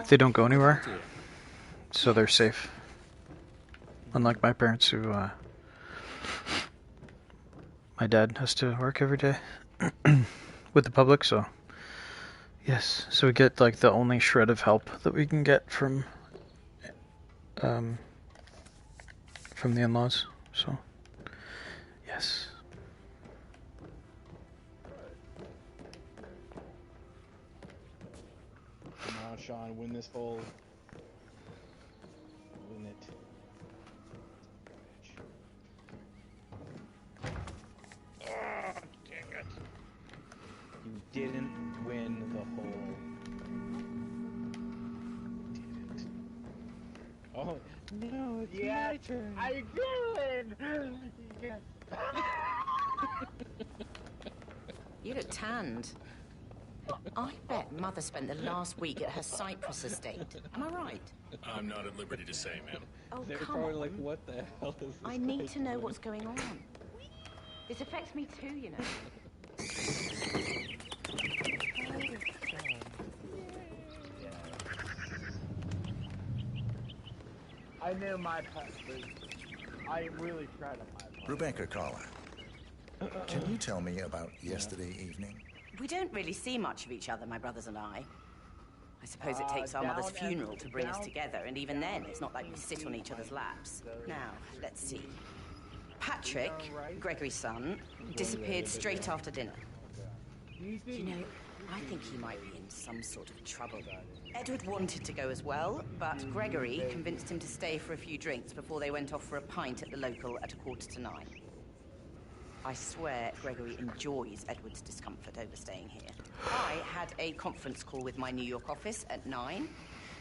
Speaker 4: they don't go anywhere. So they're safe. Unlike my parents, who my dad has to work every day with the public. So yes, so we get like the only shred of help that we can get from the in-laws. So yes.
Speaker 3: Come on, Sean, win this hole. Win it. Oh, dang it. You didn't win the hole. Didn't. Oh, no, it's my turn.
Speaker 1: I did! Yes.
Speaker 19: You look tanned. I bet Mother spent the last week at her Cyprus estate. Am I right?
Speaker 13: I'm not at liberty to say, ma'am.
Speaker 19: Oh,
Speaker 3: They're
Speaker 19: come
Speaker 3: probably
Speaker 19: on.
Speaker 3: like, what the hell is this?
Speaker 19: I need
Speaker 3: guy
Speaker 19: to know
Speaker 3: doing?
Speaker 19: what's going on. This affects me too, you know.
Speaker 1: I knew my pet food. I really tried on my part.
Speaker 2: Rebecca Carlisle, can you tell me about yesterday evening?
Speaker 19: We don't really see much of each other, my brothers and I. I suppose it takes our mother's funeral to bring us together, and even then, it's not like we sit on each other's laps. Now, let's see. Patrick, Gregory's son, disappeared straight after dinner. You know, I think he might be in some sort of trouble. Edward wanted to go as well, but Gregory convinced him to stay for a few drinks before they went off for a pint at the local at 9:15. I swear Gregory enjoys Edward's discomfort over staying here. I had a conference call with my New York office at 9,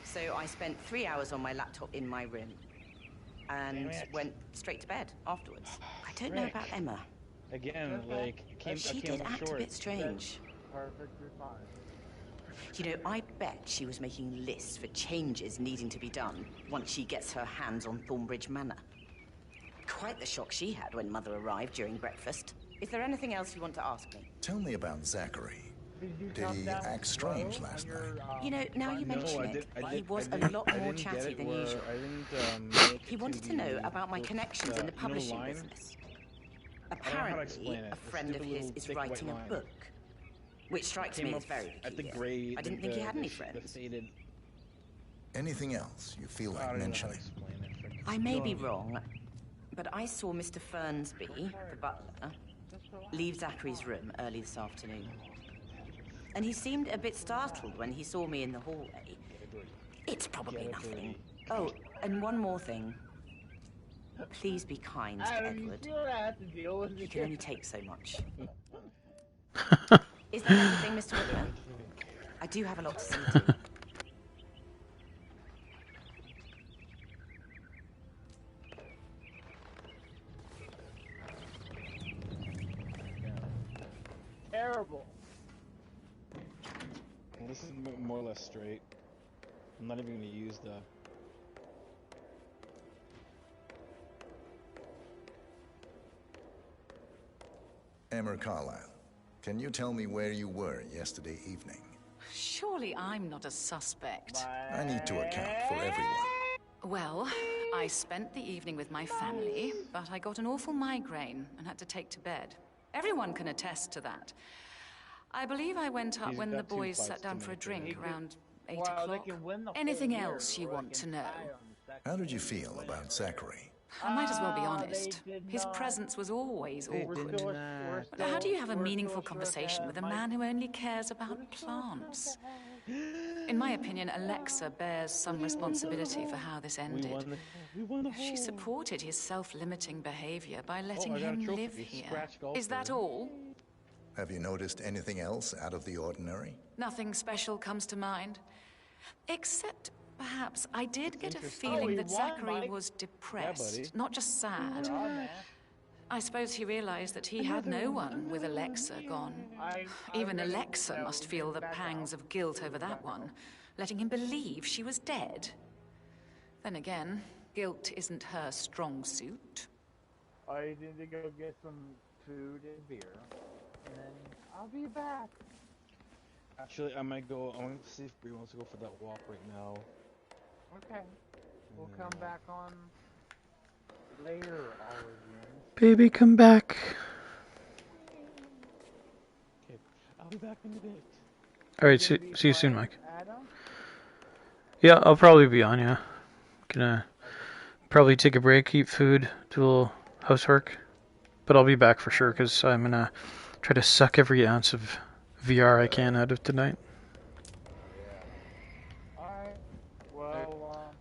Speaker 19: so I spent 3 hours on my laptop in my room and went straight to bed afterwards. I don't know about Emma.
Speaker 3: Again, like,
Speaker 19: She did act a bit strange.
Speaker 1: Perfectly fine.
Speaker 19: You know, I bet she was making lists for changes needing to be done once she gets her hands on Thornbridge Manor. Quite the shock she had when Mother arrived during breakfast. Is there anything else you want to ask me?
Speaker 2: Tell me about Zachary. Did he act strange last night?
Speaker 19: You know, now you mention it, he was a lot more chatty than usual. He wanted to know about my connections in the publishing business. Apparently, a friend of his is writing a book, which strikes me as very peculiar. I didn't think he had any friends.
Speaker 2: Anything else you feel like mentioning?
Speaker 19: I may be wrong, but I saw Mr. Fernsby, the butler, leave Zachary's room early this afternoon. And he seemed a bit startled when he saw me in the hallway. It's probably nothing. Oh, and one more thing. Please be kind to Edward. He can only take so much. Is that everything, Mr. Whitler? I do have a lot to see to.
Speaker 1: Terrible.
Speaker 3: Well, this is more or less straight. I'm not even going to use the...
Speaker 2: Emma Carlisle, can you tell me where you were yesterday evening?
Speaker 20: Surely I'm not a suspect.
Speaker 2: I need to account for everyone.
Speaker 20: Well, I spent the evening with my family, but I got an awful migraine and had to take to bed. Everyone can attest to that. I believe I went up when the boys sat down for a drink around 8 o'clock. Anything else you want to know?
Speaker 2: How did you feel about Zachary?
Speaker 20: I might as well be honest. His presence was always awkward. But how do you have a meaningful conversation with a man who only cares about plants? In my opinion, Alexa bears some responsibility for how this ended. She supported his self-limiting behavior by letting him live here. Is that all?
Speaker 2: Have you noticed anything else out of the ordinary?
Speaker 20: Nothing special comes to mind. Except, perhaps, I did get a feeling that Zachary was depressed, not just sad. I suppose he realized that he had no one with Alexa gone. Even Alexa must feel the pangs of guilt over that one, letting him believe she was dead. Then again, guilt isn't her strong suit.
Speaker 1: I need to go get some food and beer, and then I'll be back.
Speaker 3: Actually, I might go. I want to see if Bree wants to go for that walk right now.
Speaker 1: Okay. We'll come back on later, all of you.
Speaker 4: Baby, come back.
Speaker 3: Okay, I'll be back in a bit.
Speaker 4: Alright, see you soon, Mike. Yeah, I'll probably be on, yeah. Gonna probably take a break, eat food, do a little housework. But I'll be back for sure, because I'm gonna try to suck every ounce of VR I can out of tonight.
Speaker 1: Alright. Well,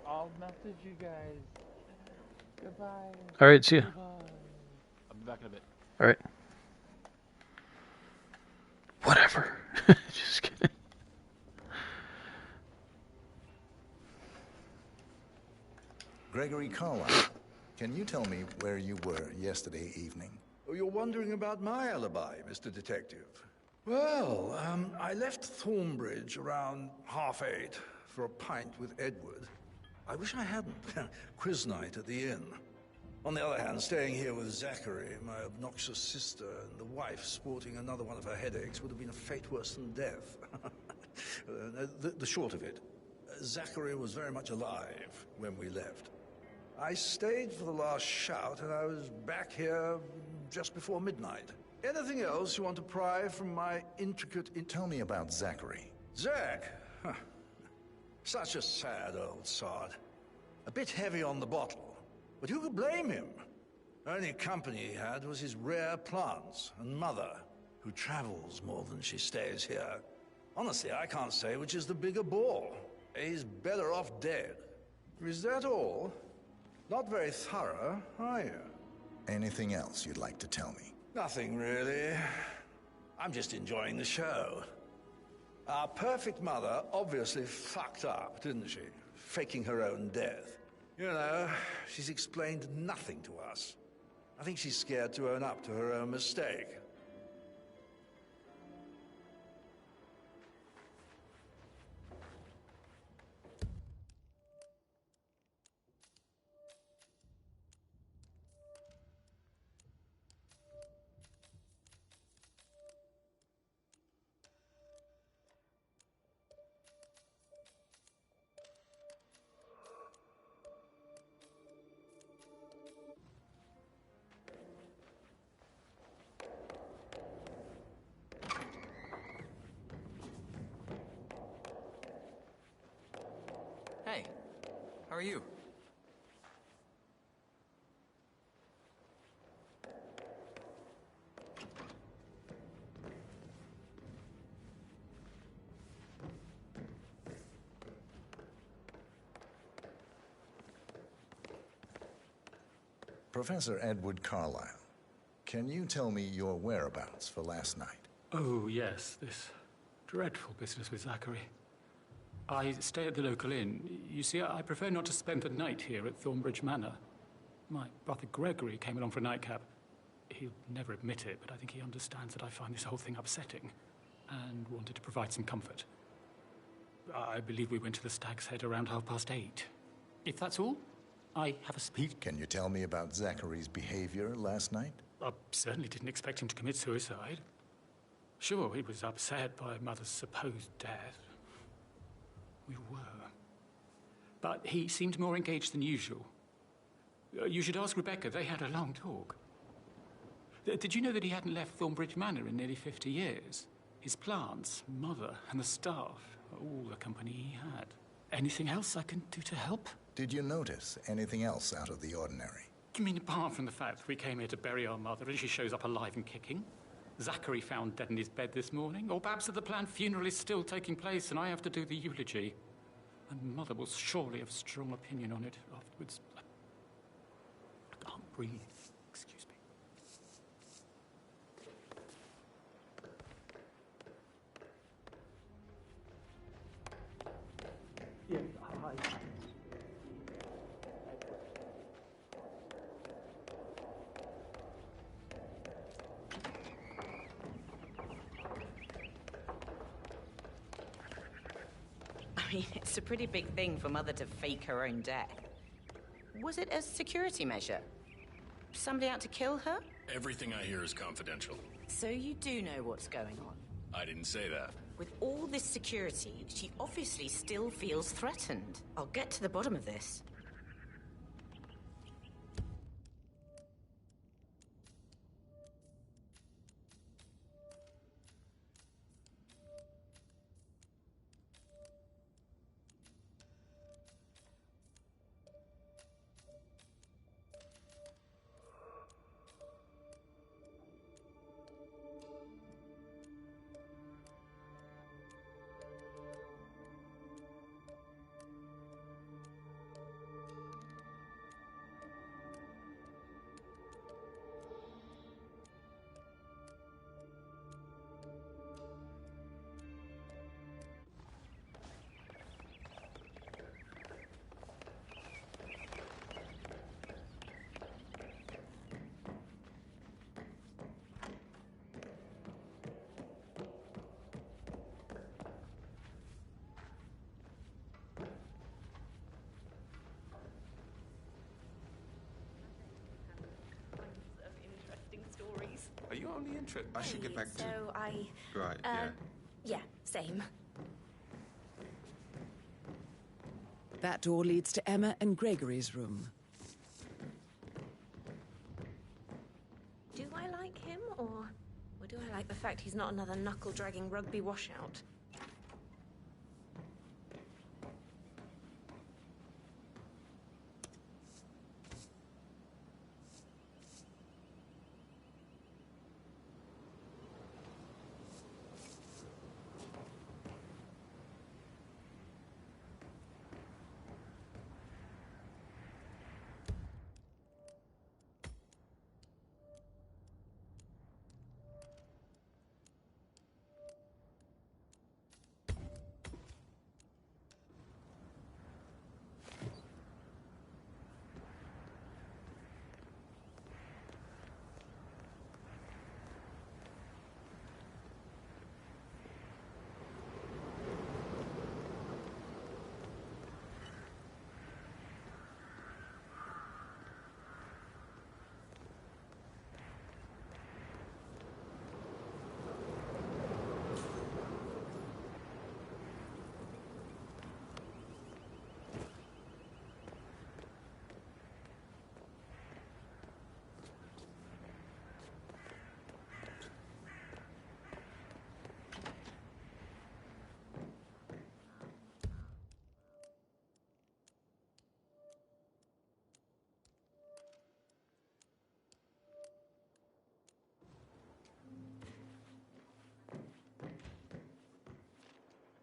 Speaker 1: I'll message you guys. Goodbye.
Speaker 4: Alright, see ya.
Speaker 3: I'll be back in a bit.
Speaker 4: Alright. Whatever. Just kidding.
Speaker 2: Gregory Carlisle, can you tell me where you were yesterday evening?
Speaker 16: Oh, you're wondering about my alibi, Mr. Detective. Well, I left Thornbridge around 8:30 for a pint with Edward. I wish I hadn't. Quiz night at the inn. On the other hand, staying here with Zachary, my obnoxious sister, and the wife sporting another one of her headaches would have been a fate worse than death. The short of it, Zachary was very much alive when we left. I stayed for the last shout, and I was back here just before midnight. Anything else you want to pry from my intricate...
Speaker 2: Tell me about Zachary.
Speaker 16: Zach? Huh. Such a sad old sod. A bit heavy on the bottle, but who could blame him? Only company he had was his rare plants and mother, who travels more than she stays here. Honestly, I can't say which is the bigger bore. He's better off dead. Is that all? Not very thorough, are you?
Speaker 2: Anything else you'd like to tell me?
Speaker 16: Nothing, really. I'm just enjoying the show. Our perfect mother obviously fucked up, didn't she? Faking her own death. You know, she's explained nothing to us. I think she's scared to own up to her own mistake.
Speaker 21: Hey, how are you?
Speaker 2: Professor Edward Carlyle, can you tell me your whereabouts for last night?
Speaker 21: Oh, yes, this dreadful business with Zachary. I stay at the local inn. You see, I prefer not to spend the night here at Thornbridge Manor. My brother Gregory came along for a nightcap. He'll never admit it, but I think he understands that I find this whole thing upsetting and wanted to provide some comfort. I believe we went to the Stag's Head around 8:30. If that's all, I have a speech.
Speaker 2: Can you tell me about Zachary's behavior last night?
Speaker 21: I certainly didn't expect him to commit suicide. Sure, he was upset by Mother's supposed death. We were. But he seemed more engaged than usual. You should ask Rebecca. They had a long talk. Did you know that he hadn't left Thornbridge Manor in nearly 50 years? His plants, Mother, and the staff, all the company he had. Anything else I can do to help?
Speaker 2: Did you notice anything else out of the ordinary?
Speaker 21: You mean apart from the fact that we came here to bury our mother and she shows up alive and kicking? Zachary found dead in his bed this morning? Or perhaps that the planned funeral is still taking place and I have to do the eulogy? And Mother will surely have a strong opinion on it afterwards. I can't breathe. Excuse me.
Speaker 1: Yes, hi.
Speaker 19: I mean, it's a pretty big thing for Mother to fake her own death. Was it a security measure? Somebody out to kill her?
Speaker 13: Everything I hear is confidential.
Speaker 19: So you do know what's going on?
Speaker 13: I didn't say that.
Speaker 19: With all this security, she obviously still feels threatened. I'll get to the bottom of this.
Speaker 5: Are you only interested? I should get back to...
Speaker 9: So I...
Speaker 5: Right, yeah.
Speaker 9: Yeah, same.
Speaker 6: That door leads to Emma and Gregory's room.
Speaker 9: Do I like him, or do I like the fact he's not another knuckle-dragging rugby washout?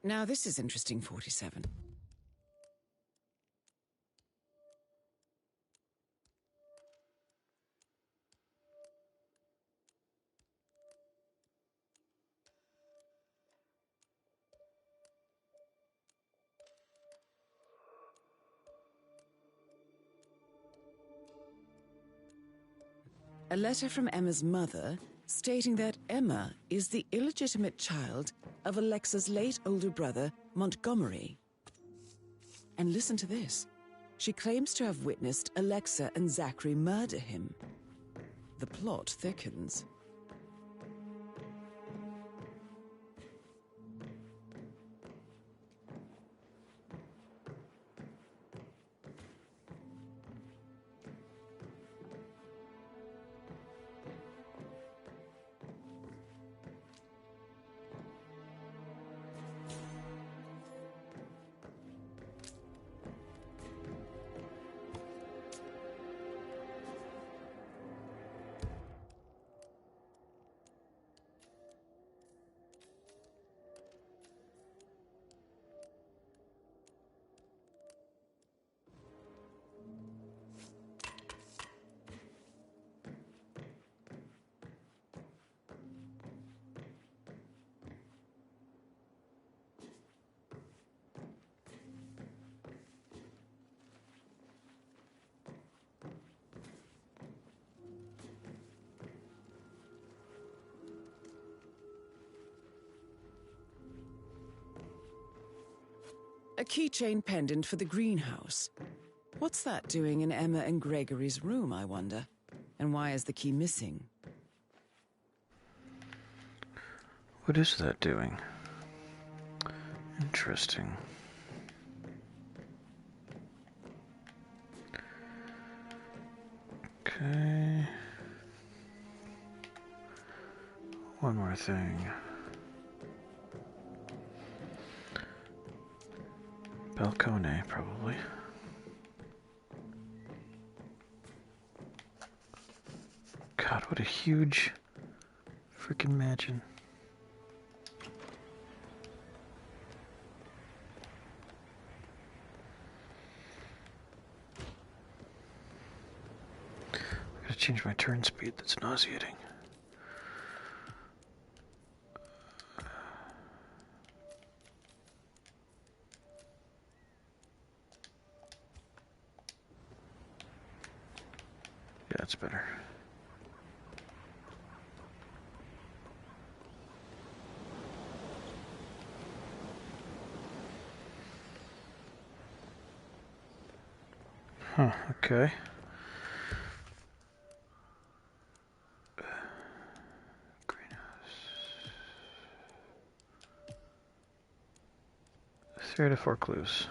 Speaker 6: Now this is interesting, 47. A letter from Emma's mother stating that Emma is the illegitimate child of Alexa's late older brother, Montgomery. And listen to this. She claims to have witnessed Alexa and Zachary murder him. The plot thickens. A keychain pendant for the greenhouse. What's that doing in Emma and Gregory's room, I wonder? And why is the key missing?
Speaker 4: What is that doing? Interesting. Okay. One more thing. Balcony, probably. God, what a huge freaking mansion. I gotta change my turn speed, that's nauseating. Yeah, that's better. Huh, okay. Greenhouse. 3 out of 4 clues.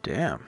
Speaker 4: Damn.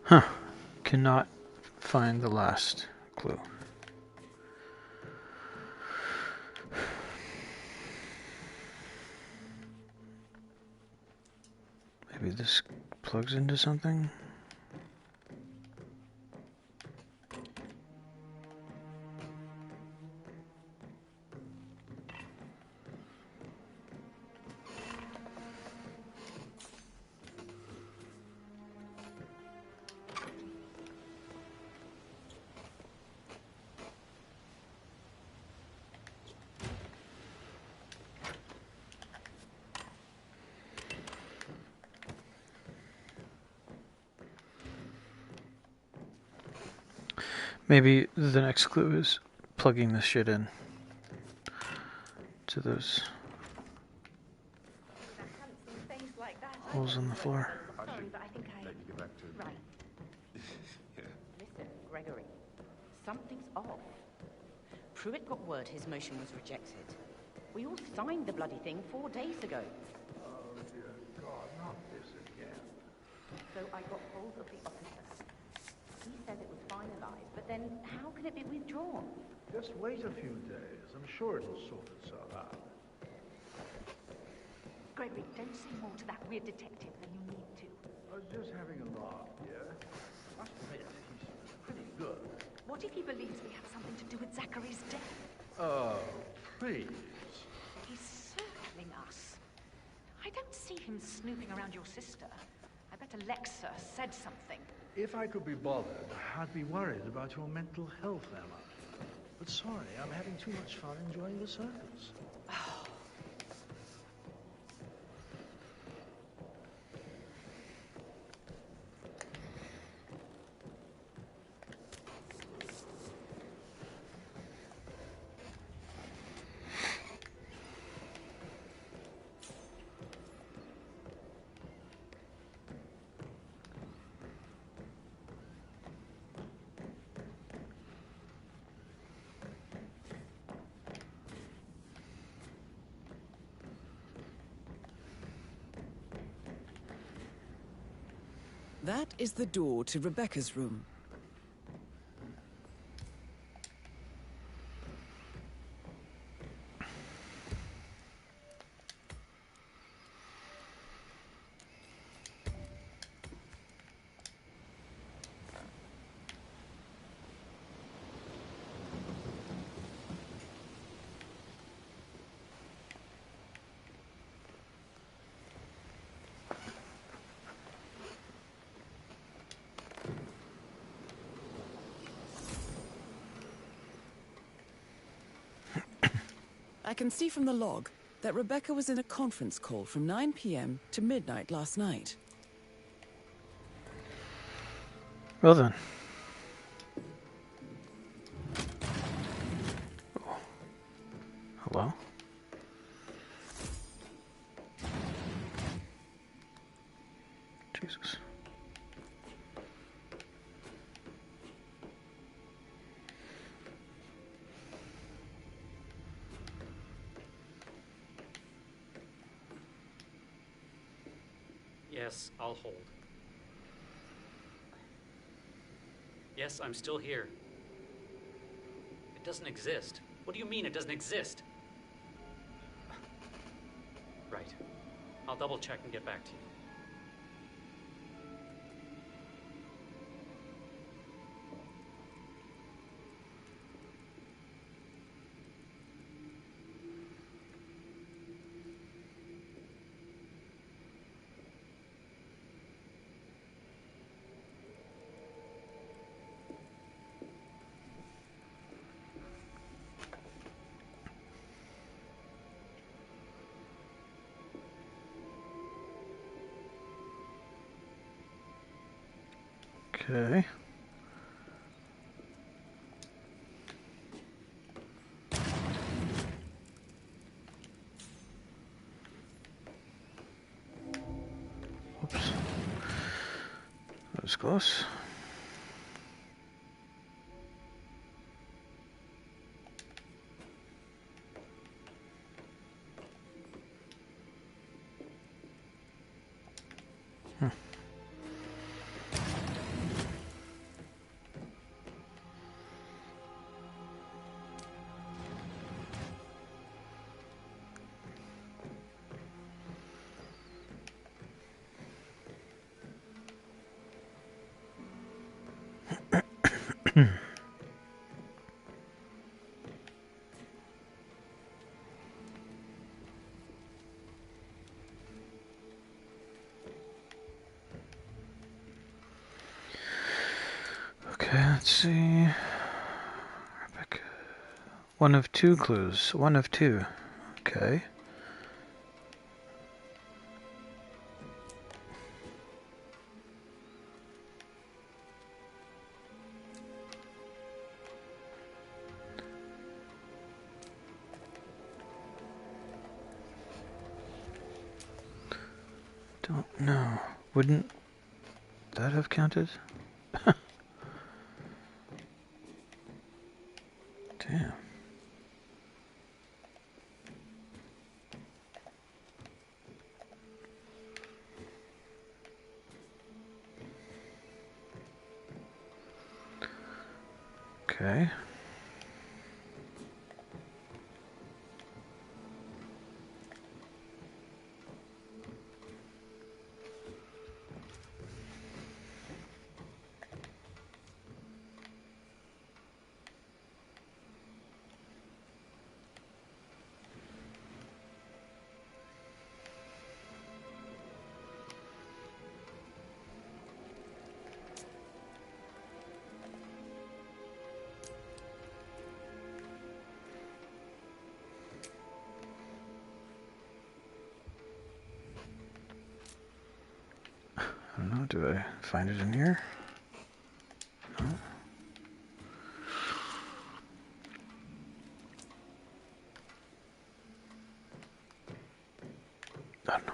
Speaker 4: Huh. Cannot find the last clue. this plugs into something? Maybe the next clue is plugging this shit in to those holes in the floor.
Speaker 19: Sorry, but I think Right. Listen, Gregory. Something's off. Pruitt got word his motion was rejected. We all signed the bloody thing 4 days ago.
Speaker 16: Oh, dear God, not this again.
Speaker 19: So I got hold of the officer. He said it was finalized, but then how can it be withdrawn?
Speaker 16: Just wait a few days. I'm sure it'll sort itself out.
Speaker 15: Gregory, don't say more to that weird detective than you need to.
Speaker 16: I was just having a laugh, dear. Must admit, he's pretty good.
Speaker 15: What if he believes we have something to do with Zachary's death?
Speaker 16: Oh, please.
Speaker 15: He's circling us. I don't see him snooping around your sister. I bet Alexa said something.
Speaker 16: If I could be bothered, I'd be worried about your mental health, Emma. But sorry, I'm having too much fun enjoying the circus.
Speaker 6: That is the door to Rebecca's room. I can see from the log that Rebecca was in a conference call from 9 p.m. to midnight last night.
Speaker 4: Well then. Oh. Hello? Jesus.
Speaker 12: Yes, I'll hold. Yes, I'm still here. It doesn't exist. What do you mean it doesn't exist? Right. I'll double check and get back to you.
Speaker 4: Okay. Oops. That was close. Okay, let's see. Rebecca. One of two clues. One of two. Okay. Don't know. Wouldn't that have counted? Damn. Okay. I don't know, do I find it in here? No. I don't know.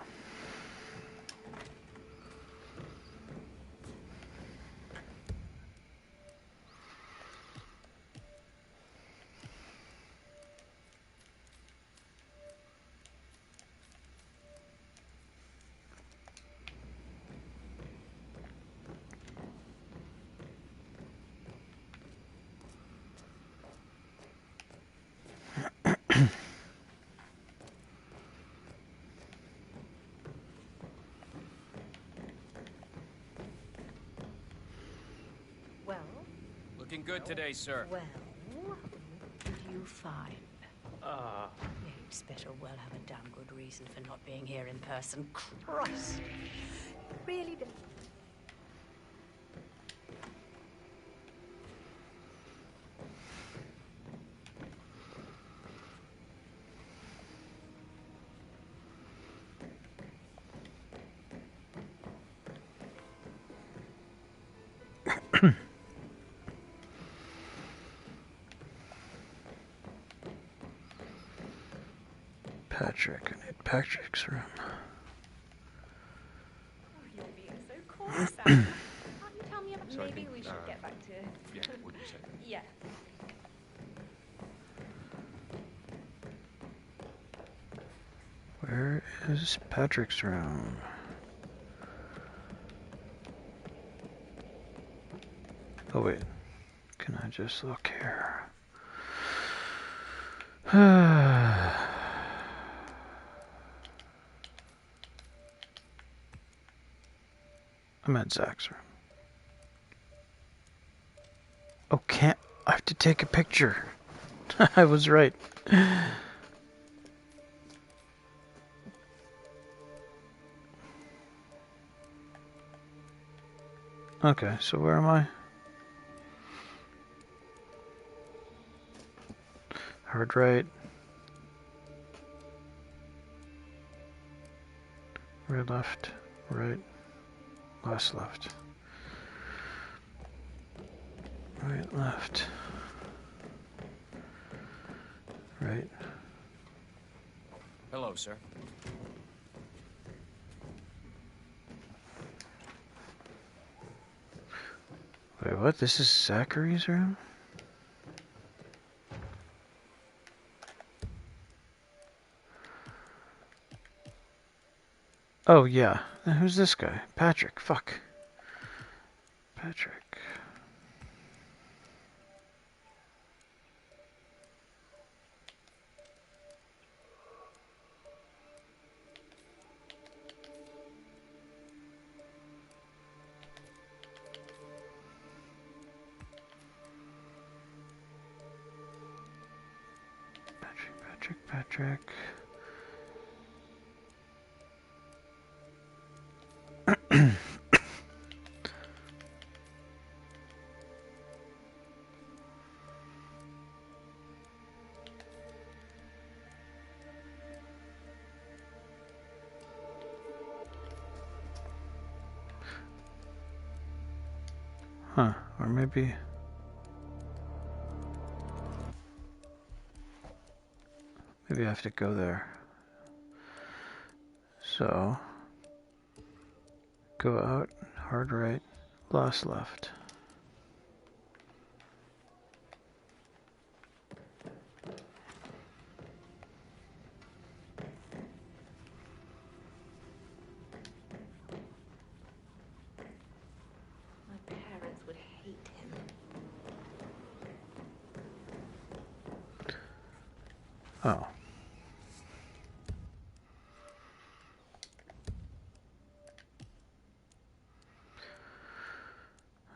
Speaker 7: Well?
Speaker 22: Looking good today, sir.
Speaker 7: Well, what did you find? You'd better well have a damn good reason for not being here in person. Christ! You really do.
Speaker 4: Patrick. I need Patrick's room.
Speaker 9: You're being so coy, Sam. Can't you tell me about maybe we should get back to...
Speaker 22: Yeah, what did you say?
Speaker 9: Yeah.
Speaker 4: Where is Patrick's room? Oh wait, can I just look here? I'm at Zach's room. Oh, can't I have to take a picture? I was right. Okay, so where am I? Hard right. Right left. Right. Last left. Right left. Right.
Speaker 22: Hello, sir.
Speaker 4: Wait, what? This is Zachary's room? Oh, yeah. And who's this guy? Patrick. Fuck. Patrick. Patrick. Huh, or maybe... Maybe I have to go there. So... Go out, hard right, lost left.
Speaker 7: My parents would hate him.
Speaker 4: Oh.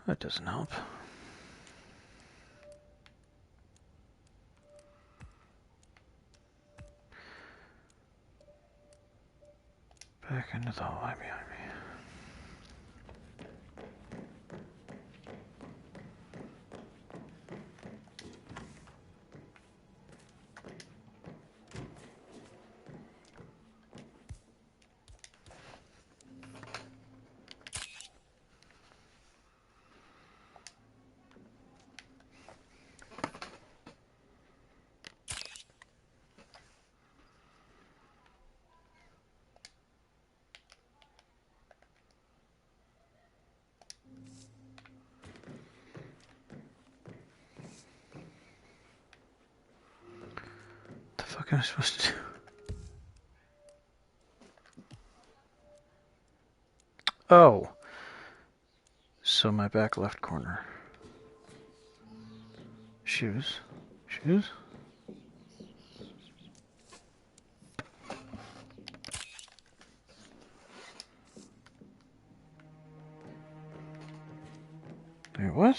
Speaker 4: That doesn't help. Back into the hallway behind me. What the fuck am I supposed to do? Oh! So my back left corner. Shoes. Shoes? Wait, what?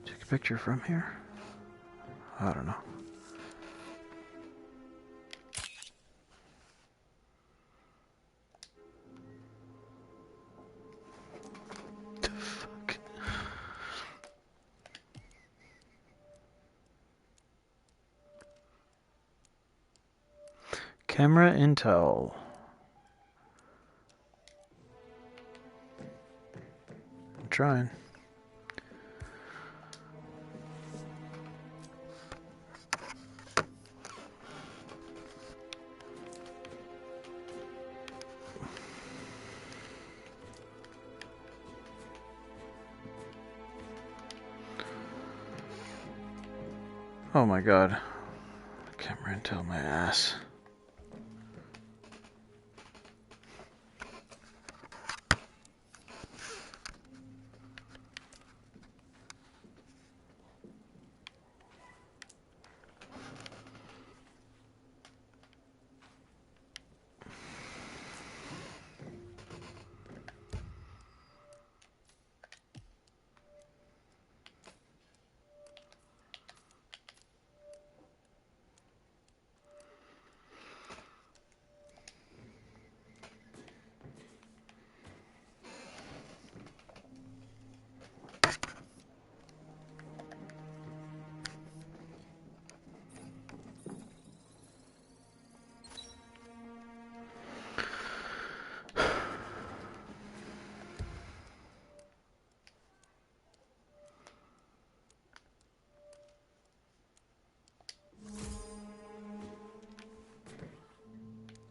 Speaker 4: Take a picture from here? I don't know. The fuck? Camera intel. I'm trying. Oh my god. Camera intel my ass.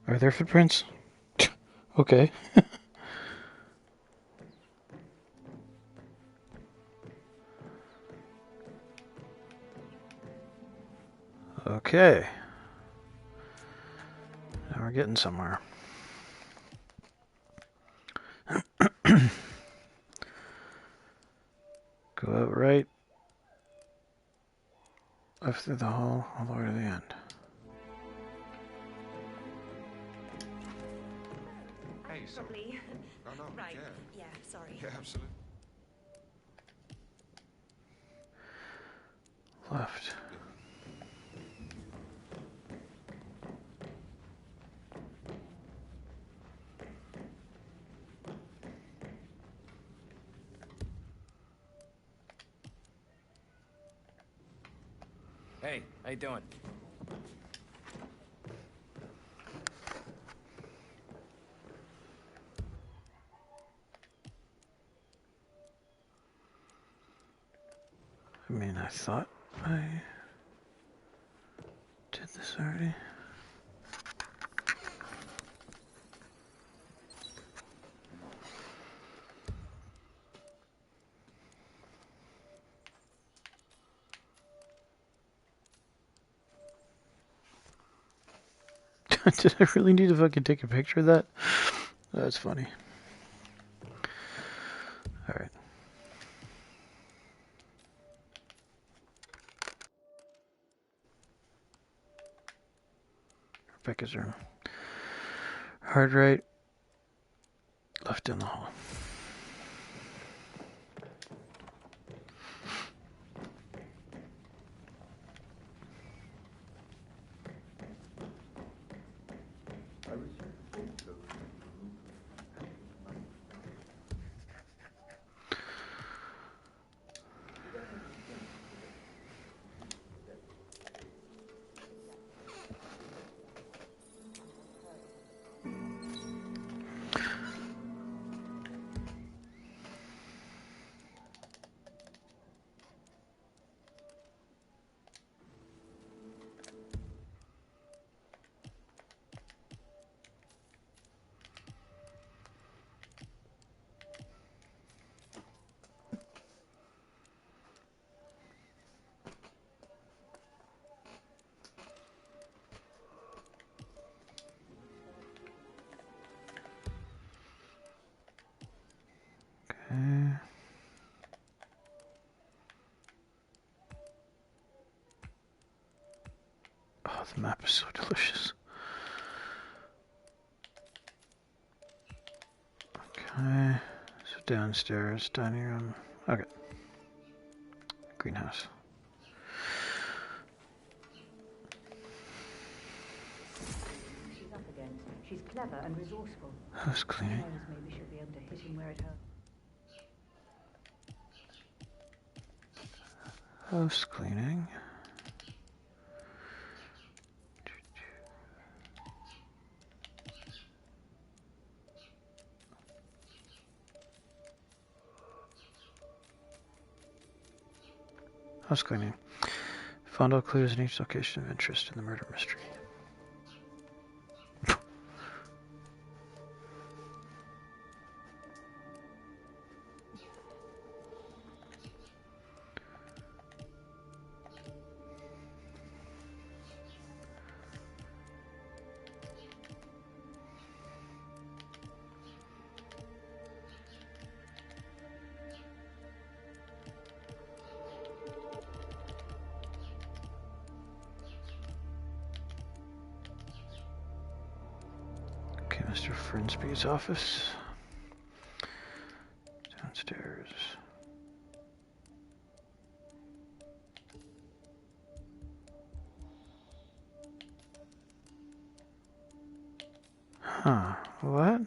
Speaker 4: Are there footprints? Okay. Okay. Now we're getting somewhere. Go out right. Left through the hall, all the way to the end.
Speaker 10: Hey,
Speaker 7: Probably.
Speaker 10: Oh, no,
Speaker 7: Right.
Speaker 10: yeah.
Speaker 7: Yeah, sorry.
Speaker 10: Yeah, absolutely.
Speaker 4: left.
Speaker 22: Hey, how you doing?
Speaker 4: I mean, I thought I did this already. Did I really need to fucking take a picture of that? That's funny. Alright. Rebecca's room. Hard right. Left down the hall. Okay. Oh, the map is so delicious. Okay. So downstairs, dining room. Okay. Greenhouse.
Speaker 10: She's up again. She's clever and resourceful.
Speaker 4: House cleaning.
Speaker 10: Who knows, maybe she'll be able to hit him where it hurts.
Speaker 4: House cleaning. House cleaning. Found all clues in each location of interest in the murder mystery. Okay, Mr. Frinsby's office. Downstairs. Huh, what?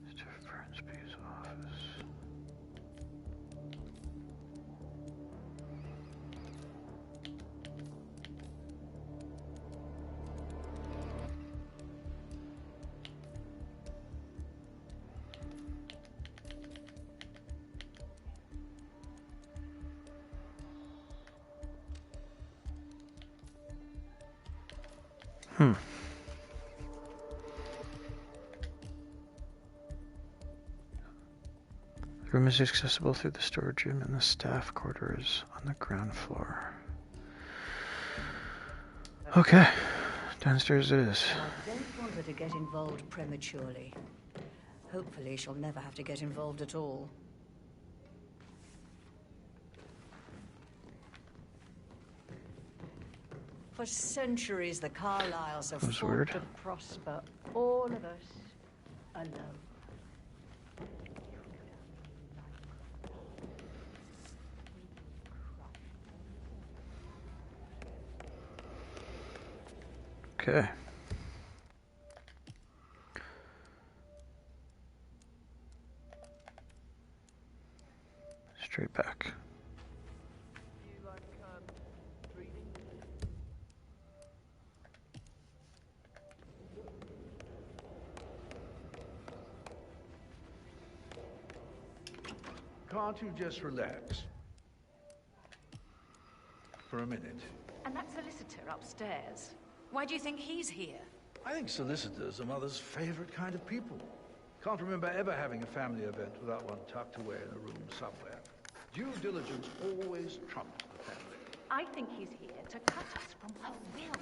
Speaker 4: Mr. Frinsby's office. Hmm. The room is accessible through the storage room and the staff quarters on the ground floor. Okay, downstairs it is.
Speaker 10: I don't want her to get involved prematurely. Hopefully she'll never have to get involved at all. For centuries, the Carlyles have fought to prosper, all of us alone.
Speaker 4: Okay. Straight back.
Speaker 16: Can't you just relax? For a minute.
Speaker 20: And that solicitor upstairs, why do you think he's here?
Speaker 16: I think solicitors are Mother's favorite kind of people. Can't remember ever having a family event without one tucked away in a room somewhere. Due diligence always trumps the family.
Speaker 15: I think he's here to cut us from her will.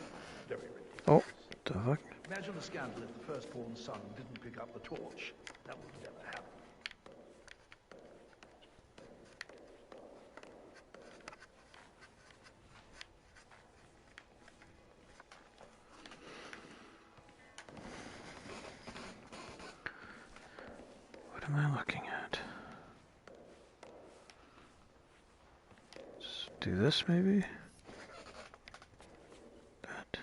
Speaker 16: Very ridiculous.
Speaker 4: Oh, the fuck?
Speaker 16: Imagine the scandal if the firstborn son didn't pick up the torch. That would never happen.
Speaker 4: What am I looking at? Let's do this maybe? That.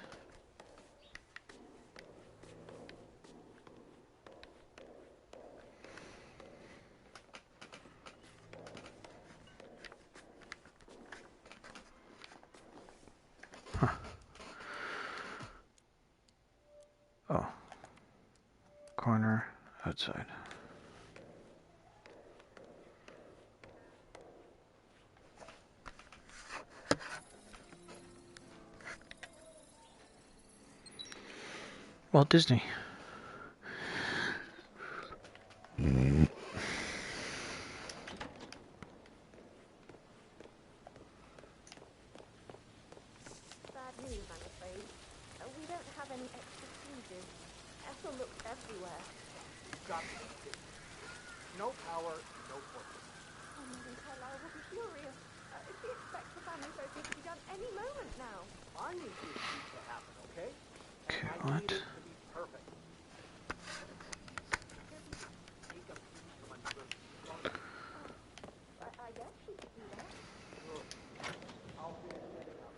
Speaker 4: Huh. Oh. Corner outside. Walt Disney.
Speaker 17: Bad news, I'm afraid. We don't have any extra fuses. Ethel looked everywhere.
Speaker 14: Got it. No power, no purpose.
Speaker 17: Oh, Madam Carlyle will be furious. She expects the family photo to be done any moment now.
Speaker 14: I need this to happen, okay?
Speaker 4: Okay,
Speaker 14: And I
Speaker 4: what?
Speaker 14: need it to be perfect. Take a piece from another piece.
Speaker 17: I guess she could do that.
Speaker 14: Sure. I'll be setting up.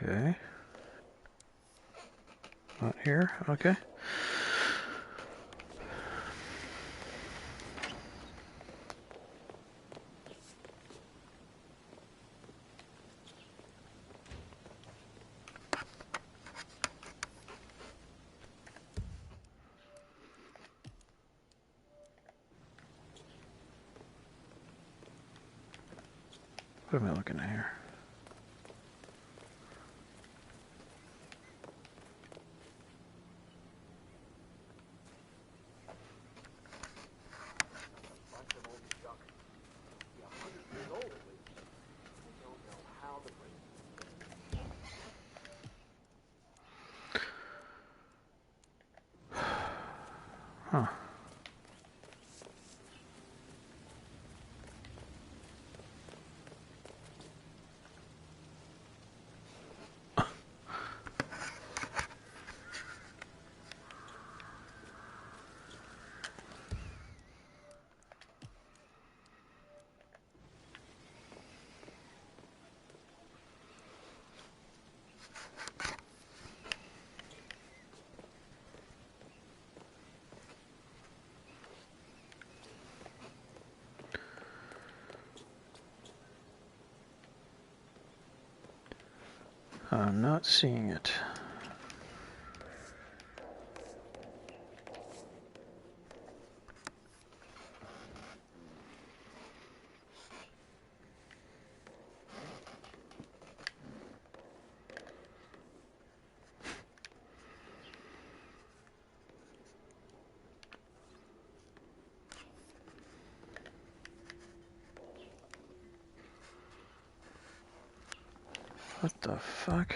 Speaker 4: Okay. Not here. Okay. What am I looking at here?
Speaker 14: Bunch of old junk. Be 100 years old at least. I don't know how to bring
Speaker 4: Huh. I'm not seeing it. What the fuck?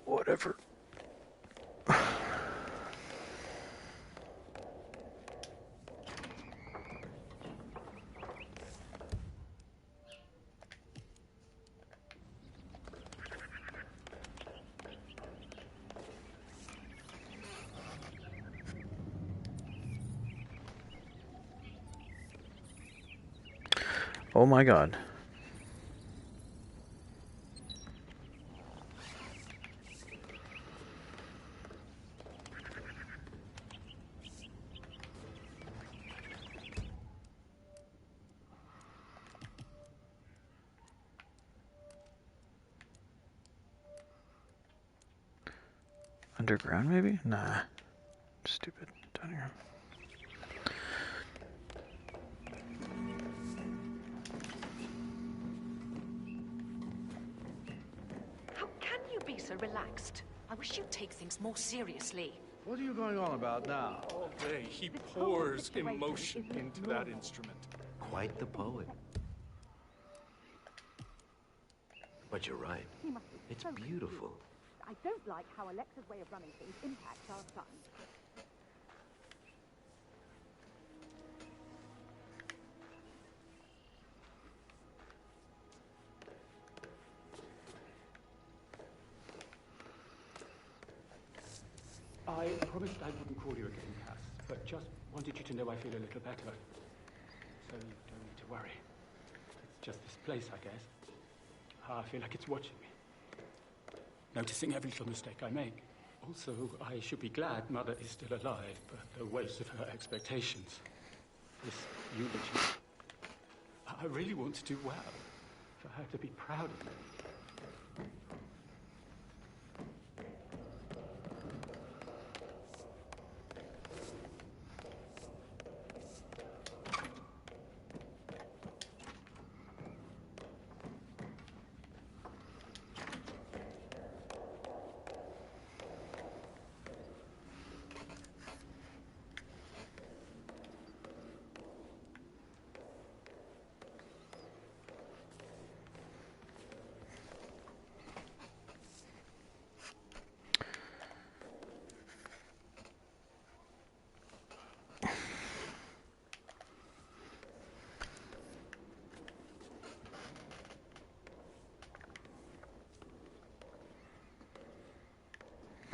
Speaker 4: Whatever. Oh my god. Underground, maybe? Nah. Stupid. Down here.
Speaker 15: How can you be so relaxed? I wish you'd take things more seriously.
Speaker 8: What are you going on about now?
Speaker 13: All day, he pours emotion into that instrument.
Speaker 14: Quite the poet. But you're right. It's beautiful.
Speaker 17: I don't like how Alexa's way of running things impacts our son.
Speaker 21: I promised I wouldn't call you again, Cass, but just wanted you to know I feel a little better. So you don't need to worry. It's just this place, I guess. I feel like it's watching me. Noticing every little mistake I make. Also, I should be glad Mother is still alive, but the weight of her expectations. This eulogy. I really want to do well. For her to be proud of me.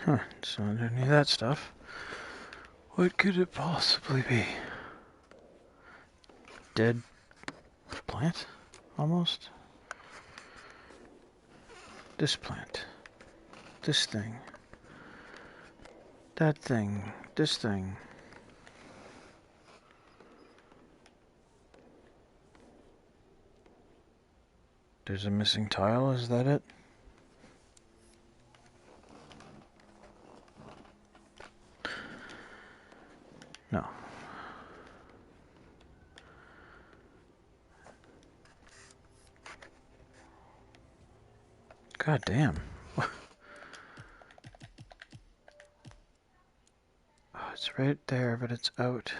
Speaker 4: Huh, so I don't need that stuff. What could it possibly be? Dead plant? Almost? This plant. This thing. That thing. This thing. There's a missing tile, is that it? No. God damn. Oh, it's right there, but it's out.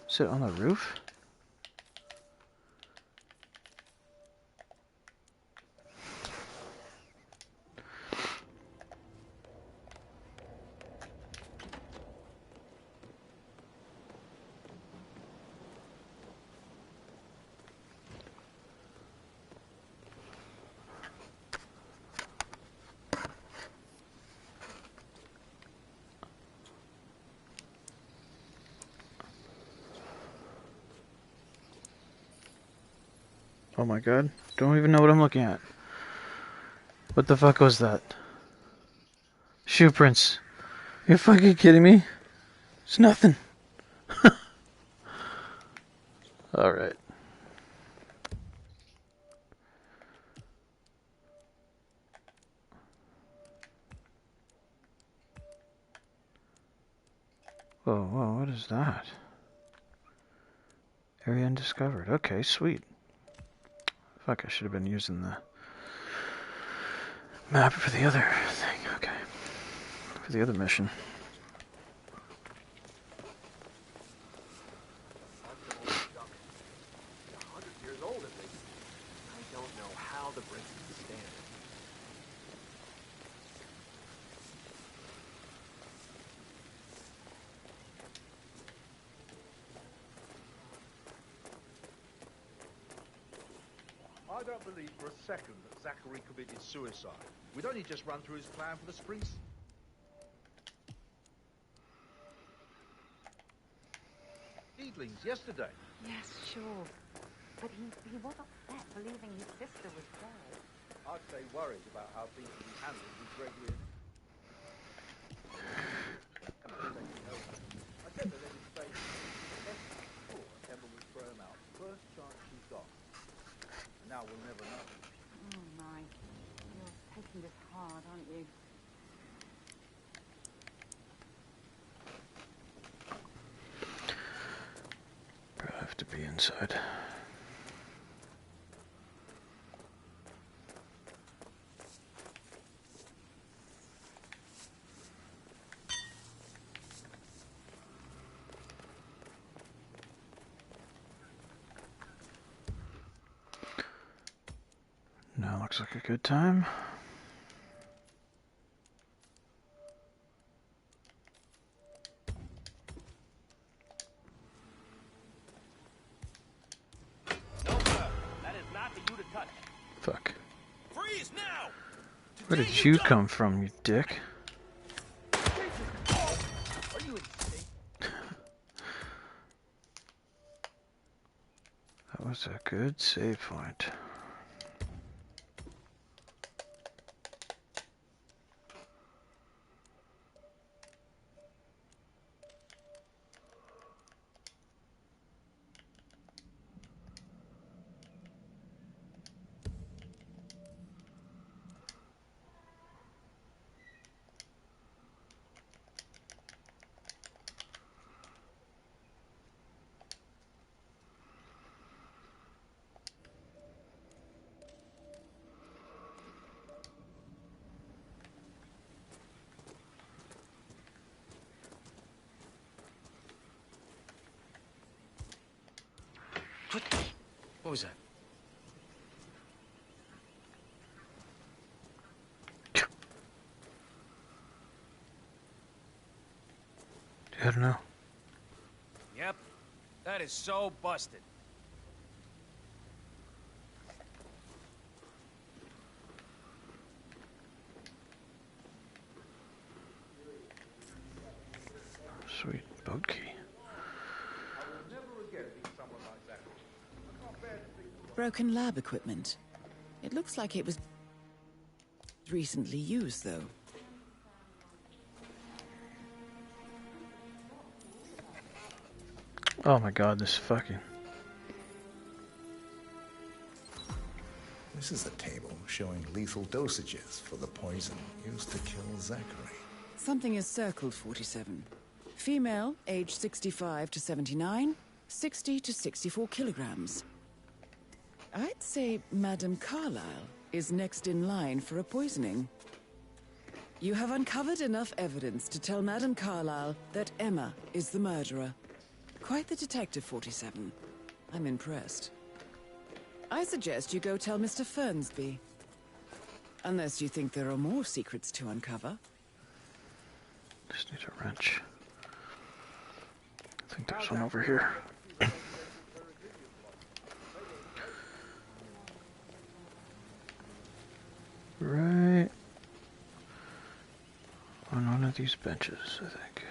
Speaker 4: Is it on the roof? Oh my god. Don't even know what I'm looking at. What the fuck was that? Shoe prints. You're fucking kidding me? It's nothing. Alright. Whoa, whoa, what is that? Area undiscovered. Okay, sweet. Fuck, I should have been using the map for the other thing. Okay. For the other mission.
Speaker 8: I don't believe for a second that Zachary committed suicide. We'd only just run through his plan for the springs. Seedlings yesterday.
Speaker 15: Yes, sure. But he was upset believing his sister was dead.
Speaker 8: I'd say worried about how things would be handled with Gregory. I said that every state before Emma would throw him out first chance she got. And now we'll never know.
Speaker 15: Oh my. You're taking this hard, aren't you?
Speaker 4: I have to be inside. Now looks like a good time. Fuck.
Speaker 22: Freeze now!
Speaker 4: Where did you come from, you dick?
Speaker 8: Are you insane?
Speaker 4: That was a good save point.
Speaker 22: What was that?
Speaker 4: I don't know.
Speaker 22: Yep. That is so busted.
Speaker 4: Sweet boat key.
Speaker 6: Broken lab equipment. It looks like it was recently used, though.
Speaker 4: Oh my god, this fucking...
Speaker 2: This is a table showing lethal dosages for the poison used to kill Zachary.
Speaker 6: Something is circled, 47. Female, age 65 to 79, 60 to 64 kilograms. I'd say Madame Carlyle is next in line for a poisoning. You have uncovered enough evidence to tell Madame Carlyle that Emma is the murderer. Quite the detective, 47. I'm impressed. I suggest you go tell Mr. Fernsby. Unless you think there are more secrets to uncover.
Speaker 4: Just need a wrench. I think there's one over here. Right on one of these benches, I think.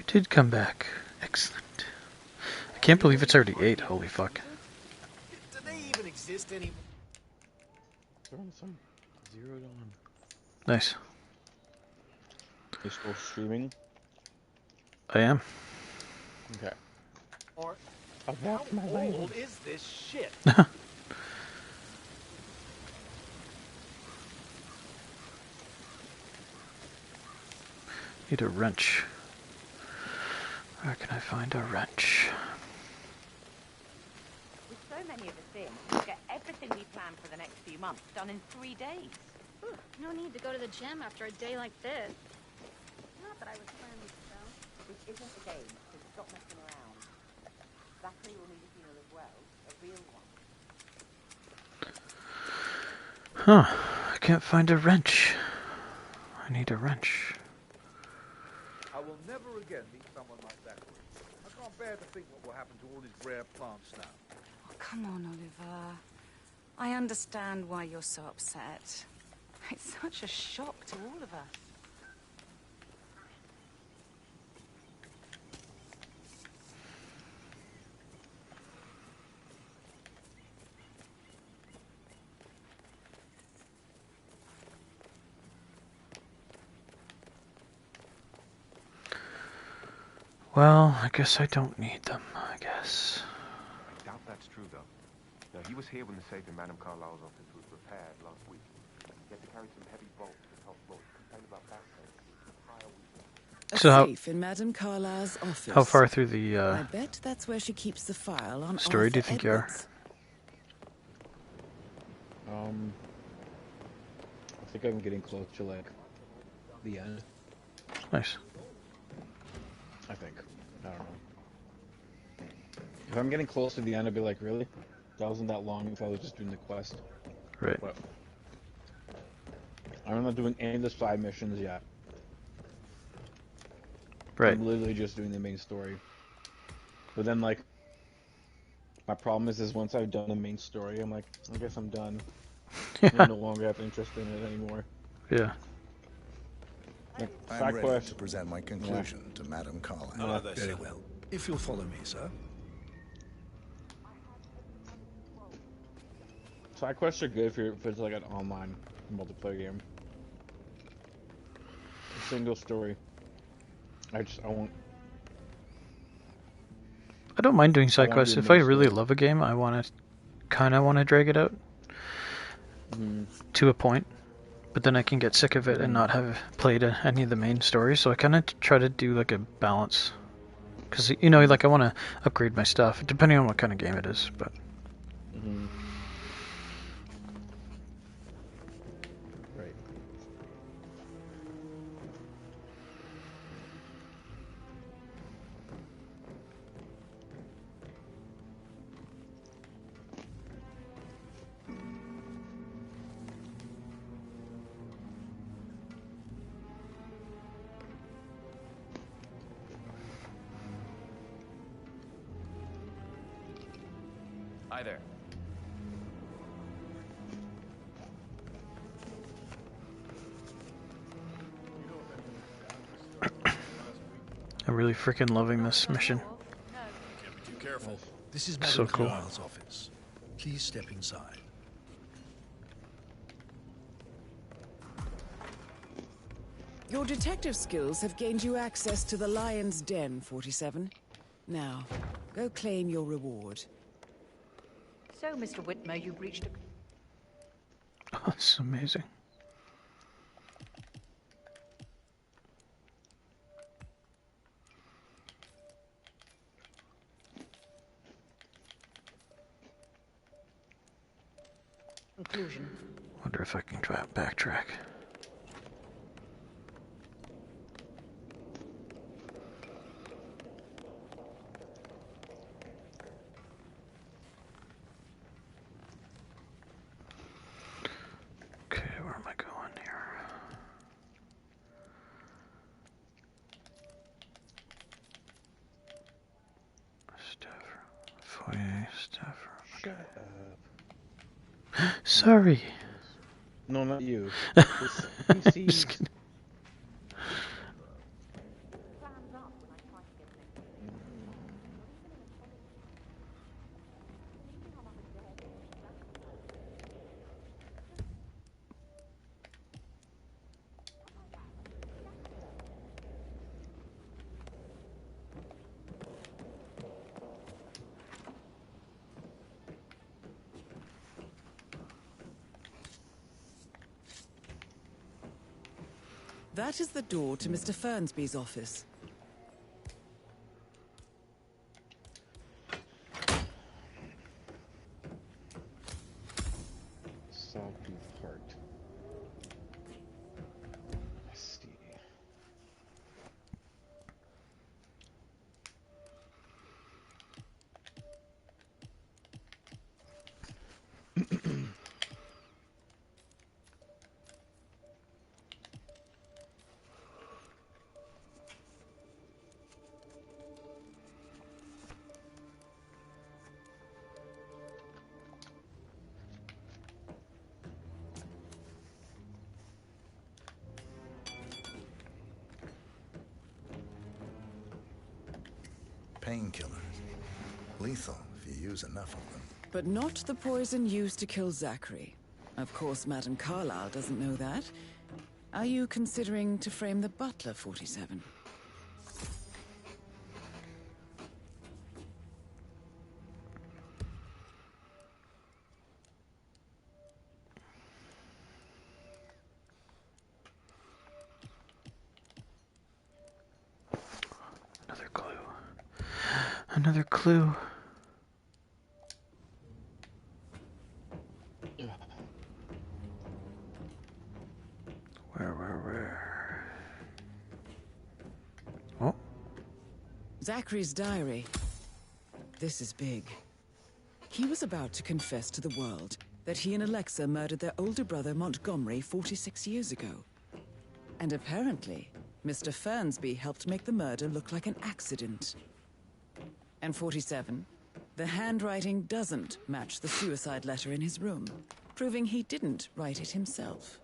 Speaker 4: Did come back. Excellent. I can't believe it's already 8. Holy fuck.
Speaker 22: Do they even exist anymore?
Speaker 3: They're on some Zero Dawn.
Speaker 4: Nice.
Speaker 3: You're still streaming?
Speaker 4: I am.
Speaker 3: Okay.
Speaker 22: Or
Speaker 3: how
Speaker 22: old is this shit?
Speaker 4: Need a wrench. Where can I find a wrench?
Speaker 19: With so many of us in, we'll get everything we plan for the next few months done in 3 days.
Speaker 17: No need to go to the gym after a day like this. that I was friends, though.
Speaker 19: This isn't a game, so stop messing around. Zachary will need a funeral as well, a real one.
Speaker 4: Huh. I can't find a wrench. I need a wrench.
Speaker 8: I will never again meet someone like Zachary. I can't bear to think what will happen to all these rare plants now.
Speaker 20: Oh, come on, Oliver. I understand why you're so upset. It's such a shock to all of us.
Speaker 4: Well, I guess I don't need them, I guess.
Speaker 11: I doubt that's true, though. Now, he was here when the safe in Madame Carlisle's office was repaired last week. He had to carry some heavy bolts to the top floor. He complained about back pain for the entire week.
Speaker 6: A
Speaker 4: So
Speaker 6: safe in Madame Carlisle's office.
Speaker 4: how far through the
Speaker 6: I bet that's where she keeps the file on
Speaker 4: story
Speaker 6: Arthur
Speaker 4: do you think you are?
Speaker 6: Edwards.
Speaker 3: I think I'm getting close to like the end.
Speaker 4: Nice.
Speaker 3: I think. I don't know. If I'm getting close to the end, I'd be like, really? That wasn't that long if I was just doing the quest.
Speaker 4: Right.
Speaker 3: But I'm not doing any of the side missions yet.
Speaker 4: Right.
Speaker 3: I'm literally just doing the main story. But then, like, my problem is once I've done the main story, I'm like, I guess I'm done. I no longer have interest in it anymore.
Speaker 4: Yeah.
Speaker 3: Like,
Speaker 2: I'm
Speaker 3: side
Speaker 2: ready
Speaker 3: quest.
Speaker 2: to present my conclusion to Madame Carlisle.
Speaker 16: Oh, very well. If you'll follow me, sir.
Speaker 3: Side quests are good if it's like an online multiplayer game. A single story. I won't.
Speaker 4: I don't mind doing side
Speaker 3: wanna
Speaker 4: quests.
Speaker 3: do
Speaker 4: If I
Speaker 3: main
Speaker 4: really
Speaker 3: story.
Speaker 4: love a game, I kind of want to drag it out to a point, but then I can get sick of it and not have played any of the main stories. So I kind of try to do like a balance, because you know, like I want to upgrade my stuff depending on what kind of game it is. But
Speaker 3: Right.
Speaker 18: Hi there.
Speaker 4: I'm really freaking loving this mission.
Speaker 16: Be careful. This is
Speaker 4: So
Speaker 16: Madame
Speaker 4: cool.
Speaker 16: Carlisle's office. Please step inside.
Speaker 6: Your detective skills have gained you access to the Lion's Den, 47. Now, go claim your reward.
Speaker 10: So, Mr. Whitmer, you've reached a...
Speaker 4: Oh, that's amazing.
Speaker 10: conclusion.
Speaker 4: Wonder if I can try backtrack. Okay, where am I going here? Staff room. Foyer, staff room.
Speaker 3: Shut up.
Speaker 4: Sorry.
Speaker 3: No, not you.
Speaker 4: Just kidding.
Speaker 6: That is the door to Mr. Fernsby's office.
Speaker 3: Sawtooth heart. I see.
Speaker 2: painkillers. Lethal if you use enough of them.
Speaker 6: But not the poison used to kill Zachary. Of course, Madame Carlyle doesn't know that. Are you considering to frame the butler, 47?
Speaker 4: Another clue. Another clue. Where? Oh.
Speaker 6: Zachary's diary. This is big. He was about to confess to the world that he and Alexa murdered their older brother Montgomery 46 years ago. And apparently, Mr. Fernsby helped make the murder look like an accident. And 47, the handwriting doesn't match the suicide letter in his room, proving he didn't write it himself.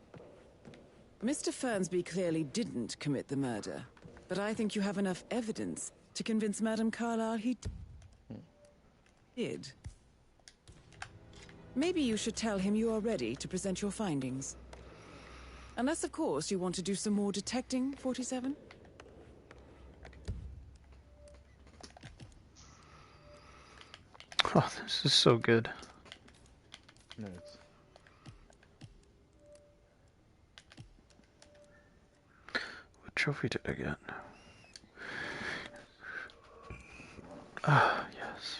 Speaker 6: Mr. Fernsby clearly didn't commit the murder, but I think you have enough evidence to convince Madame Carlyle he did. Maybe you should tell him you are ready to present your findings. Unless, of course, you want to do some more detecting, 47?
Speaker 4: Oh, this is so good.
Speaker 3: Notes.
Speaker 4: What trophy did I get? Ah, yes.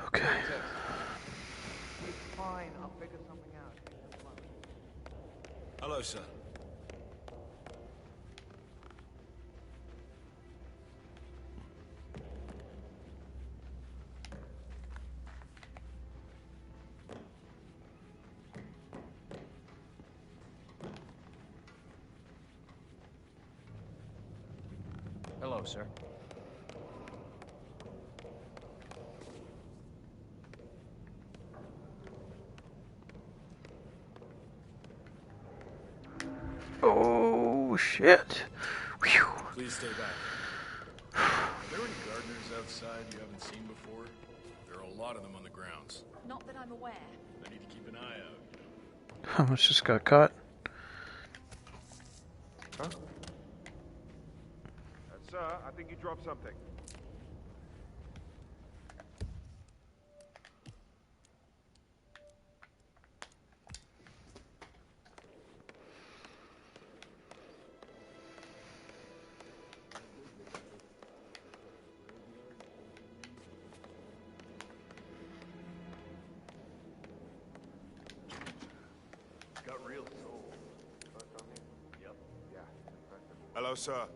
Speaker 4: Okay.
Speaker 14: Fine, I'll figure something out.
Speaker 13: Hello, sir.
Speaker 22: Hello, sir.
Speaker 4: Oh, shit. Whew.
Speaker 13: Please stay back. Are there any gardeners outside you haven't seen before? There are a lot of them on the grounds.
Speaker 15: Not that I'm aware.
Speaker 13: I need to keep an eye out.
Speaker 4: How much just got caught?
Speaker 11: Huh? Sir, I think you dropped something.
Speaker 13: Got real soul.
Speaker 11: Yep. Yeah. Hello, sir.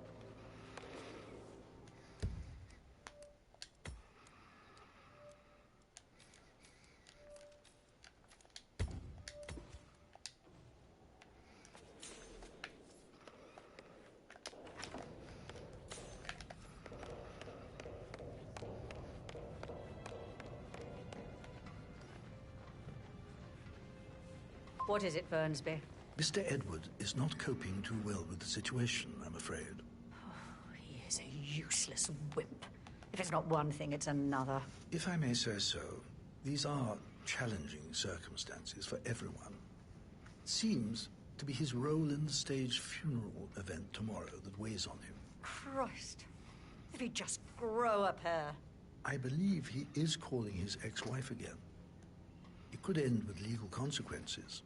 Speaker 10: What is it, Fernsby?
Speaker 16: Mr. Edward is not coping too well with the situation, I'm afraid.
Speaker 10: Oh, he is a useless wimp. If it's not one thing, it's another.
Speaker 16: If I may say so, these are challenging circumstances for everyone. It seems to be his role in the staged funeral event tomorrow that weighs on him.
Speaker 10: Christ. If he'd just grow a pair.
Speaker 16: I believe he is calling his ex-wife again. It could end with legal consequences.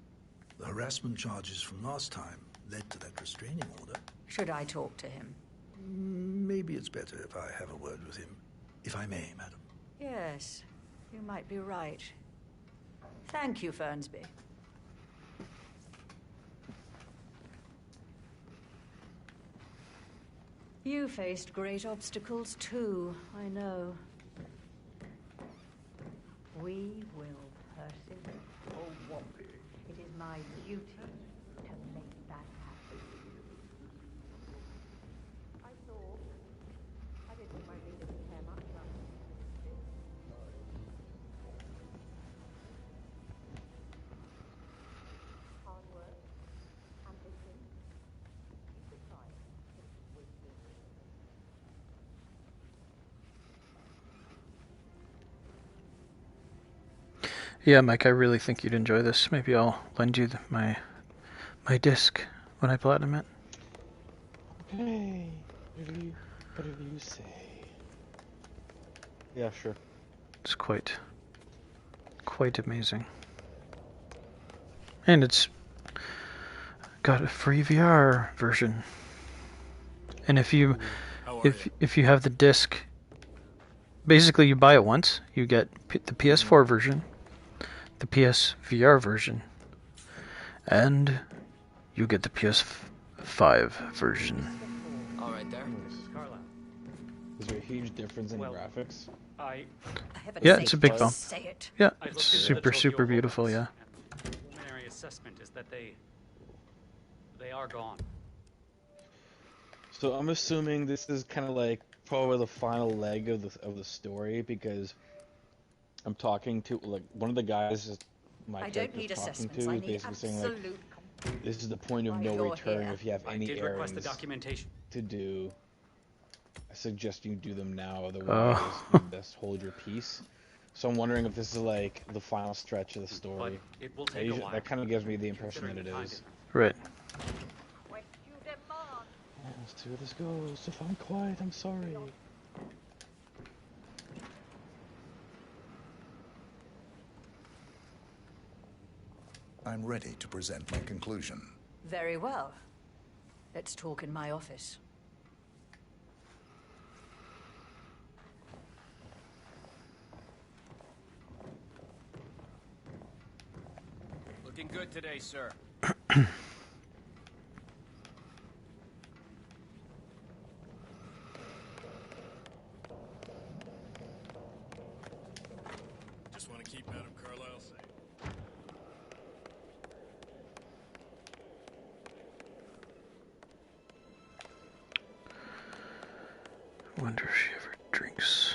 Speaker 16: The harassment charges from last time led to that restraining order.
Speaker 10: Should I talk to him?
Speaker 16: Maybe it's better if I have a word with him. If I may, madam.
Speaker 10: Yes, you might be right. Thank you, Fernsby. You faced great obstacles too, I know. We will persevere.
Speaker 8: Oh, Whoppy.
Speaker 10: It is my duty to make that happen.
Speaker 17: I thought. I didn't think my leader would care much about this. Hard work, ambition. You could try it. It would be.
Speaker 4: Yeah, Mike, I really think you'd enjoy this. Maybe I'll lend you my disc when I platinum it.
Speaker 3: Okay, whatever you say. Yeah, sure.
Speaker 4: It's quite amazing. And it's got a free VR version. And if you have the disc, basically you buy it once, you get the PS4 version, the PSVR version, and you get the PS5 version.
Speaker 12: All right, there.
Speaker 3: Is there a huge difference in graphics?
Speaker 4: Yeah, it's a big bump.
Speaker 10: Say it.
Speaker 4: Yeah, it's super beautiful, yeah.
Speaker 12: The preliminary assessment is that they are gone.
Speaker 3: So I'm assuming this is kind of like probably the final leg of the story, because I'm talking to like one of the guys my character's talking to is basically saying like this is the point of no return. If you have any errands to do, I suggest you do them now, otherwise you best hold your peace. So I'm wondering if this is like the final stretch of the story.
Speaker 12: But it will take a while.
Speaker 3: That kind of gives me the impression that it is.
Speaker 4: Right.
Speaker 3: Let's see where this goes. If I'm quiet, I'm sorry.
Speaker 2: I'm ready to present my conclusion.
Speaker 10: Very well. Let's talk in my office.
Speaker 22: Looking good today, sir.
Speaker 13: Just want to keep Madam Carlisle safe.
Speaker 4: Wonder if she ever drinks.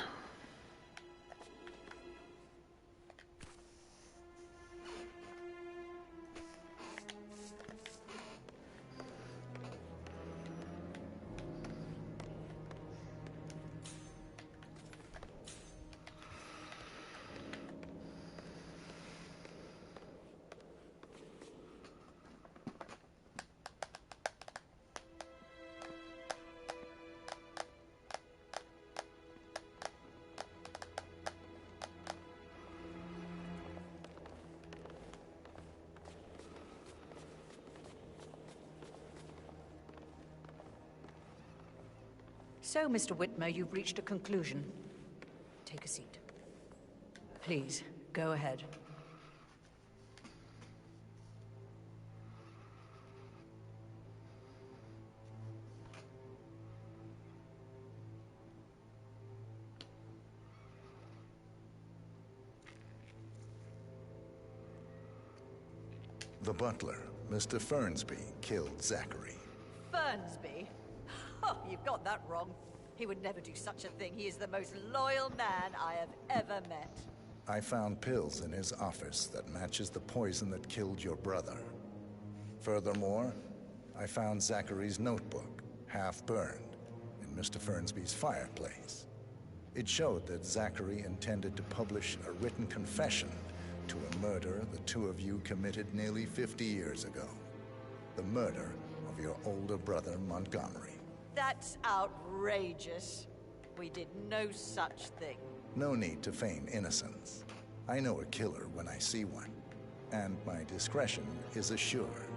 Speaker 10: So, Mr. Whitmer, you've reached a conclusion. Take a seat. Please, go ahead.
Speaker 2: The butler, Mr. Fernsby, killed Zachary.
Speaker 10: Fernsby? Oh, you've got that wrong. He would never do such a thing. He is the most loyal man I have ever met.
Speaker 2: I found pills in his office that matches the poison that killed your brother. Furthermore, I found Zachary's notebook, half burned, in Mr. Fernsby's fireplace. It showed that Zachary intended to publish a written confession to a murder the two of you committed nearly 50 years ago. The murder of your older brother, Montgomery.
Speaker 10: That's outrageous. We did no such thing.
Speaker 2: No need to feign innocence. I know a killer when I see one, and my discretion is assured.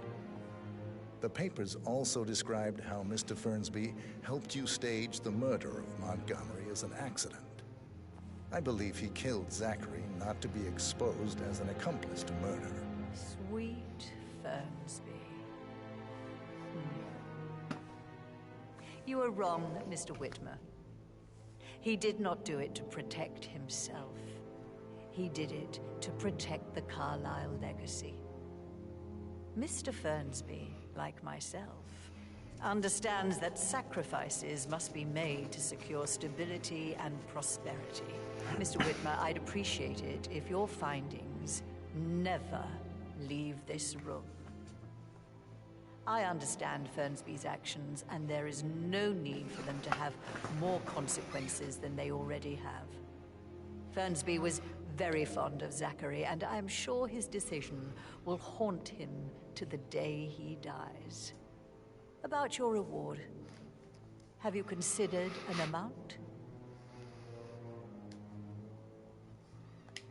Speaker 2: The papers also described how Mr. Fernsby helped you stage the murder of Montgomery as an accident. I believe he killed Zachary not to be exposed as an accomplice to murder.
Speaker 10: Sweet Fernsby. You are wrong, Mr. Whitmer. He did not do it to protect himself. He did it to protect the Carlyle legacy. Mr. Fernsby, like myself, understands that sacrifices must be made to secure stability and prosperity. Mr. Whitmer, I'd appreciate it if your findings never leave this room. I understand Fernsby's actions, and there is no need for them to have more consequences than they already have. Fernsby was very fond of Zachary, and I am sure his decision will haunt him to the day he dies. About your reward, have you considered an amount?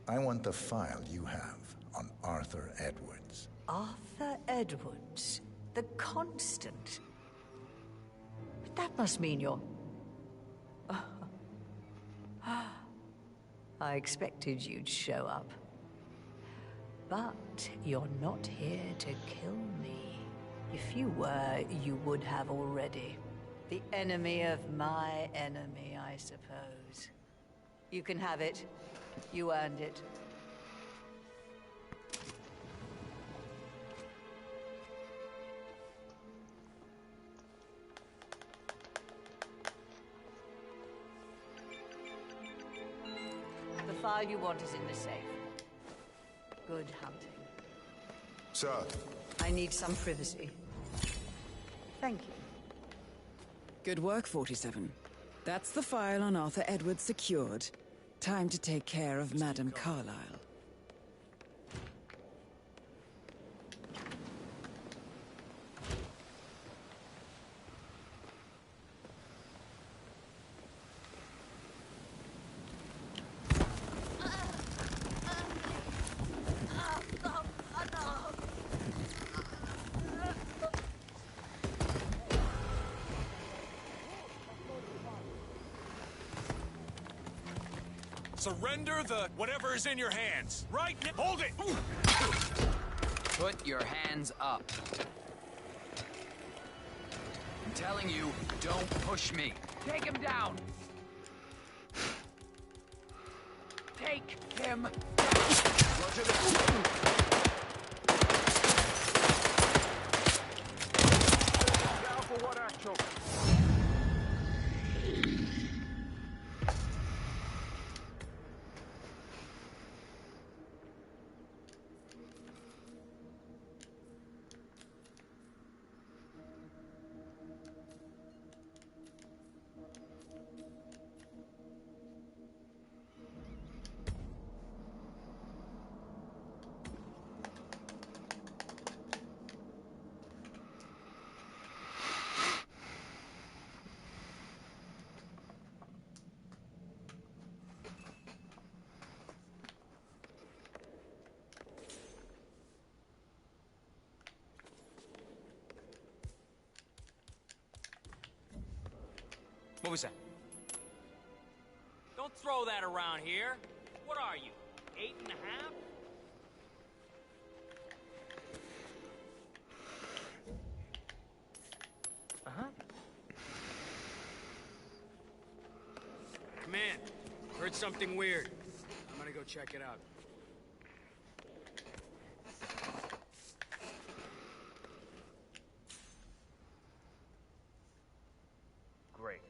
Speaker 2: I want the file you have on Arthur Edwards.
Speaker 10: Arthur Edwards? The Constant? But that must mean you're... I expected you'd show up. But you're not here to kill me. If you were, you would have already. The enemy of my enemy, I suppose. You can have it. You earned it. The file you want is in the safe. Good hunting.
Speaker 1: Sir.
Speaker 10: I need some privacy. Thank you.
Speaker 6: Good work, 47. That's the file on Arthur Edwards secured. Time to take care of Madame Carlyle.
Speaker 13: Surrender the whatever is in your hands. Right now. Hold it!
Speaker 18: Put your hands up. I'm telling you, don't push me. Take him down. Take him. Go to the...
Speaker 11: Down for what actual?
Speaker 22: What was that? Don't throw that around here. What are you, 8.5? Uh-huh. Come in. Heard something weird. I'm gonna go check it out.
Speaker 11: Great.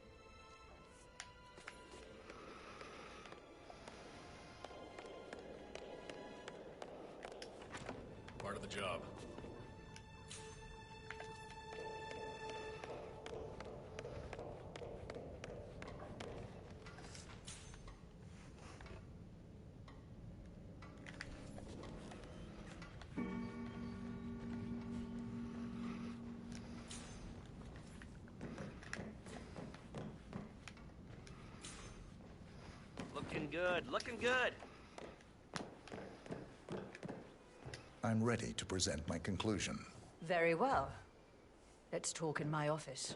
Speaker 13: Part of the job.
Speaker 5: Looking good, looking good.
Speaker 2: I'm ready to present my conclusion.
Speaker 10: Very well. Let's talk in my office.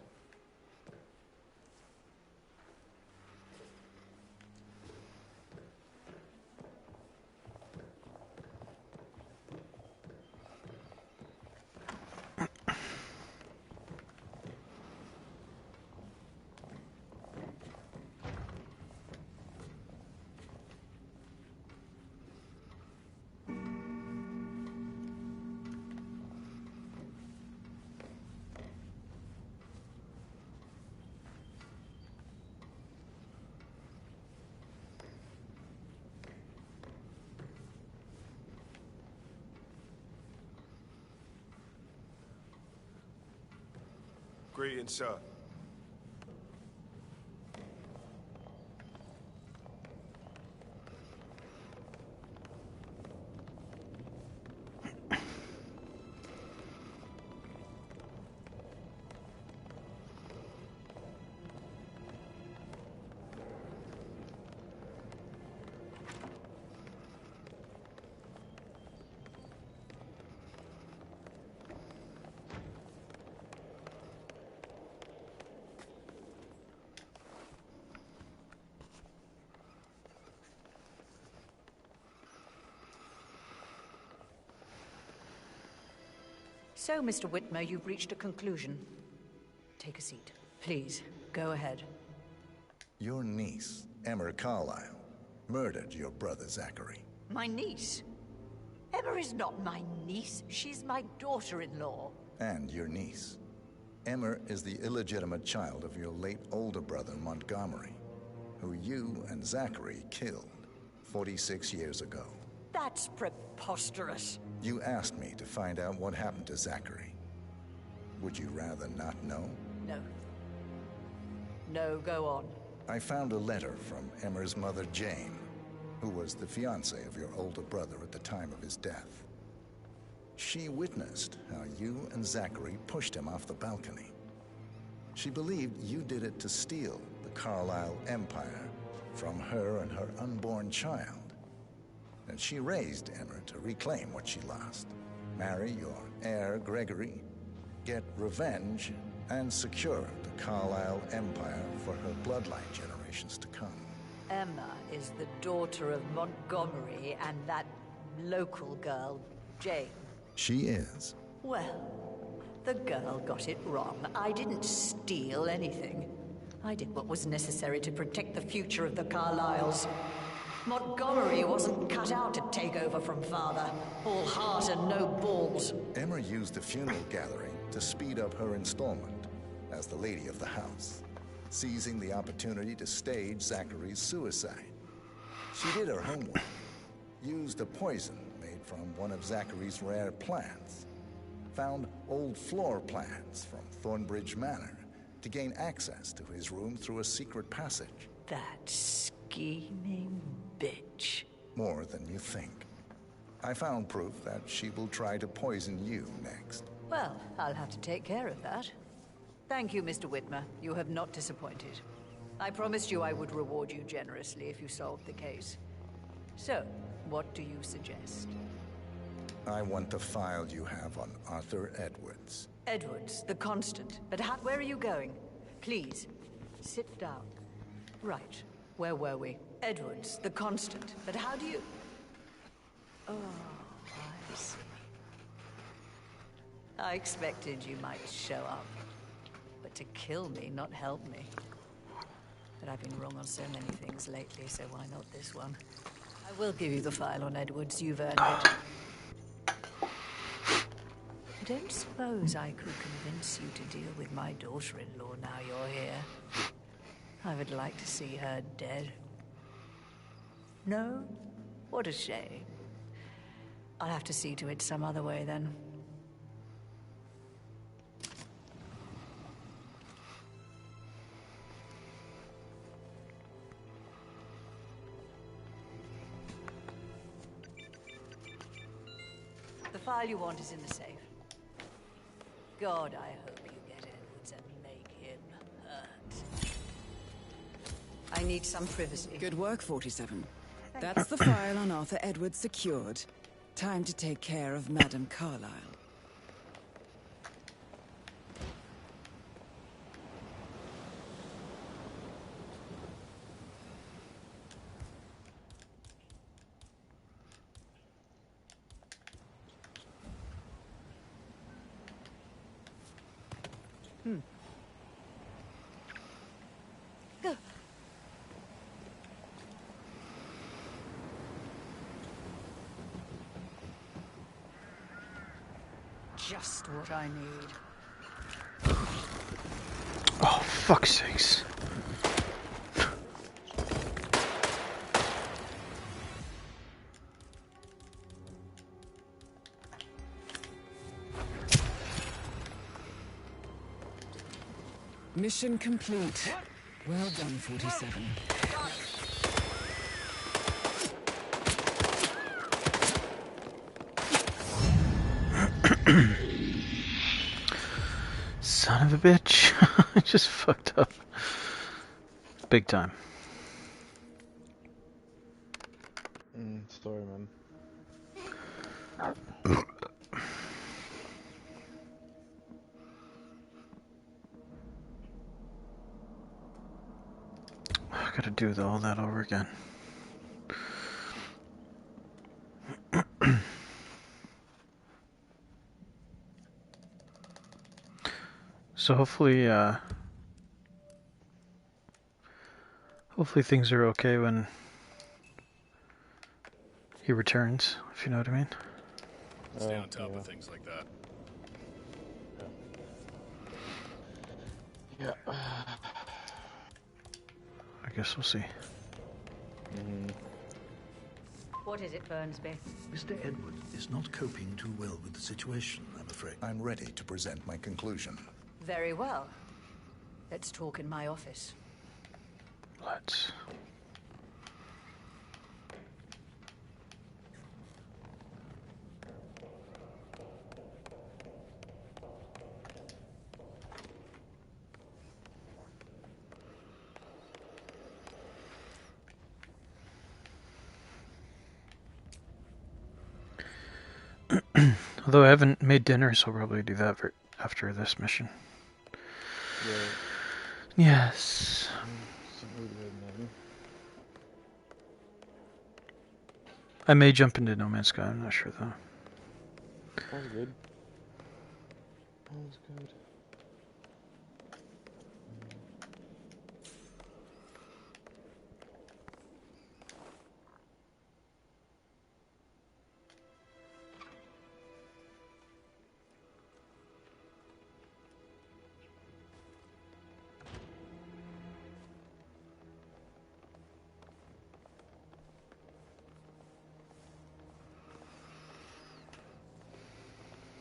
Speaker 1: Greetings, sir.
Speaker 10: So, Mr. Whitmer, you've reached a conclusion. Take a seat. Please, go ahead.
Speaker 2: Your niece, Emma Carlyle, murdered your brother Zachary.
Speaker 10: My niece? Emma is not my niece. She's my daughter-in-law.
Speaker 2: And your niece. Emma is the illegitimate child of your late older brother, Montgomery, who you and Zachary killed 46 years ago.
Speaker 10: That's preposterous.
Speaker 2: You asked me to find out what happened to Zachary. Would you rather not know?
Speaker 10: No. No, go on.
Speaker 2: I found a letter from Emma's mother, Jane, who was the fiancée of your older brother at the time of his death. She witnessed how you and Zachary pushed him off the balcony. She believed you did it to steal the Carlyle empire from her and her unborn child. And she raised Emma to reclaim what she lost. Marry your heir, Gregory, get revenge, and secure the Carlyle empire for her bloodline generations to come.
Speaker 10: Emma is the daughter of Montgomery and that local girl, Jane.
Speaker 2: She is.
Speaker 10: Well, the girl got it wrong. I didn't steal anything. I did what was necessary to protect the future of the Carlyles. Montgomery wasn't cut out to take over from father. All heart and no balls.
Speaker 2: Emma used the funeral gathering to speed up her installment as the lady of the house, seizing the opportunity to stage Zachary's suicide. She did her homework, used a poison made from one of Zachary's rare plants, found old floor plans from Thornbridge Manor to gain access to his room through a secret passage.
Speaker 10: That scheming bitch.
Speaker 2: More than you think. I found proof that she will try to poison you next.
Speaker 10: Well, I'll have to take care of that. Thank you, Mr. Whitmer. You have not disappointed. I promised you I would reward you generously if you solved the case. So, what do you suggest?
Speaker 2: I want the file you have on Arthur Edwards.
Speaker 10: Edwards, the Constant. But where are you going? Please, sit down. Right. Where were we? Edwards, the Constant. But how do you... Oh, I see. I expected you might show up. But to kill me, not help me. But I've been wrong on so many things lately, so why not this one? I will give you the file on Edwards. You've earned it. I don't suppose I could convince you to deal with my daughter-in-law now you're here. I would like to see her dead. No? What a shame. I'll have to see to it some other way then. The file you want is in the safe. God, I hope you get Edwards and make him hurt. I need some privacy.
Speaker 6: Good work, 47. That's the file on Arthur Edwards secured. Time to take care of Madame Carlyle.
Speaker 10: Go. Just what I need.
Speaker 4: Oh, fuck's sakes.
Speaker 6: Mission complete. Well done, 47.
Speaker 4: Son of a bitch. I just fucked up. Big time.
Speaker 3: Sorry, man.
Speaker 4: I gotta do all that over again. So hopefully things are okay when he returns, if you know what I mean.
Speaker 13: Stay on top of things like that.
Speaker 3: Yeah.
Speaker 4: I guess we'll see.
Speaker 10: What is it, Burnsby?
Speaker 16: Mr. Edwards is not coping too well with the situation, I'm afraid.
Speaker 2: I'm ready to present my conclusion.
Speaker 10: Very well. Let's talk in my office.
Speaker 4: Let's. Although I haven't made dinner, so I'll probably do that after this mission.
Speaker 3: Yeah.
Speaker 4: Yes. I may jump into No Man's Sky, I'm not sure though.
Speaker 3: That's good. That's good.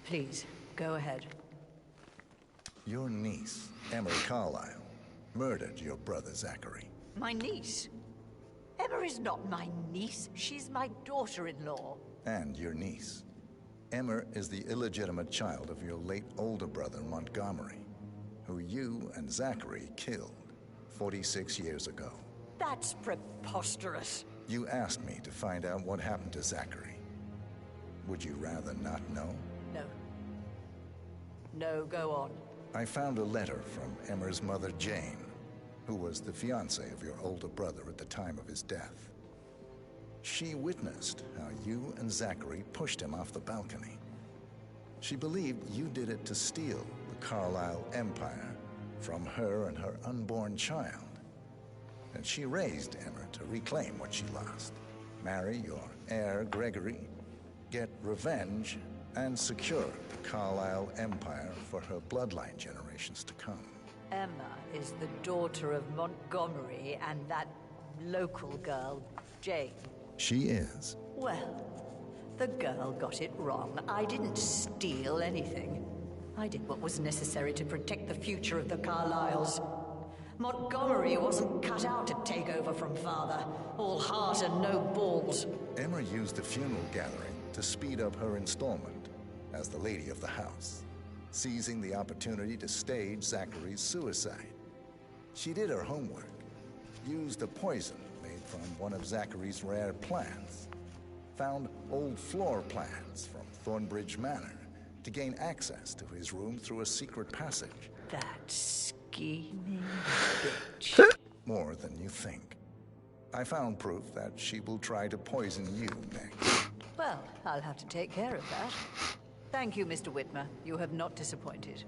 Speaker 10: Please, go ahead.
Speaker 2: Your niece, Emma Carlyle, murdered your brother Zachary.
Speaker 10: My niece? Emma is not my niece. She's my daughter-in-law.
Speaker 2: And your niece. Emma is the illegitimate child of your late older brother Montgomery, who you and Zachary killed 46 years ago.
Speaker 10: That's preposterous.
Speaker 2: You asked me to find out what happened to Zachary. Would you rather not know?
Speaker 10: No. No, go on.
Speaker 2: I found a letter from Emmer's mother, Jane, who was the fiancée of your older brother at the time of his death. She witnessed how you and Zachary pushed him off the balcony. She believed you did it to steal the Carlyle empire from her and her unborn child. And she raised Emmer to reclaim what she lost. Marry your heir, Gregory, get revenge, and secure the Carlyle empire for her bloodline generations to come.
Speaker 10: Emma is the daughter of Montgomery and that local girl, Jane.
Speaker 2: She is.
Speaker 10: Well, the girl got it wrong. I didn't steal anything. I did what was necessary to protect the future of the Carlyles. Montgomery wasn't cut out to take over from father. All heart and no balls.
Speaker 2: Emma used the funeral gathering to speed up her installment as the lady of the house, seizing the opportunity to stage Zachary's suicide. She did her homework, Used a poison made from one of Zachary's rare plants. Found old floor plans from Thornbridge Manor to gain access to his room through a secret passage.
Speaker 10: That scheming bitch.
Speaker 2: More than you think. I found proof that she will try to poison you next.
Speaker 10: Well, I'll have to take care of that. Thank you, Mr. Whitmer. You have not disappointed.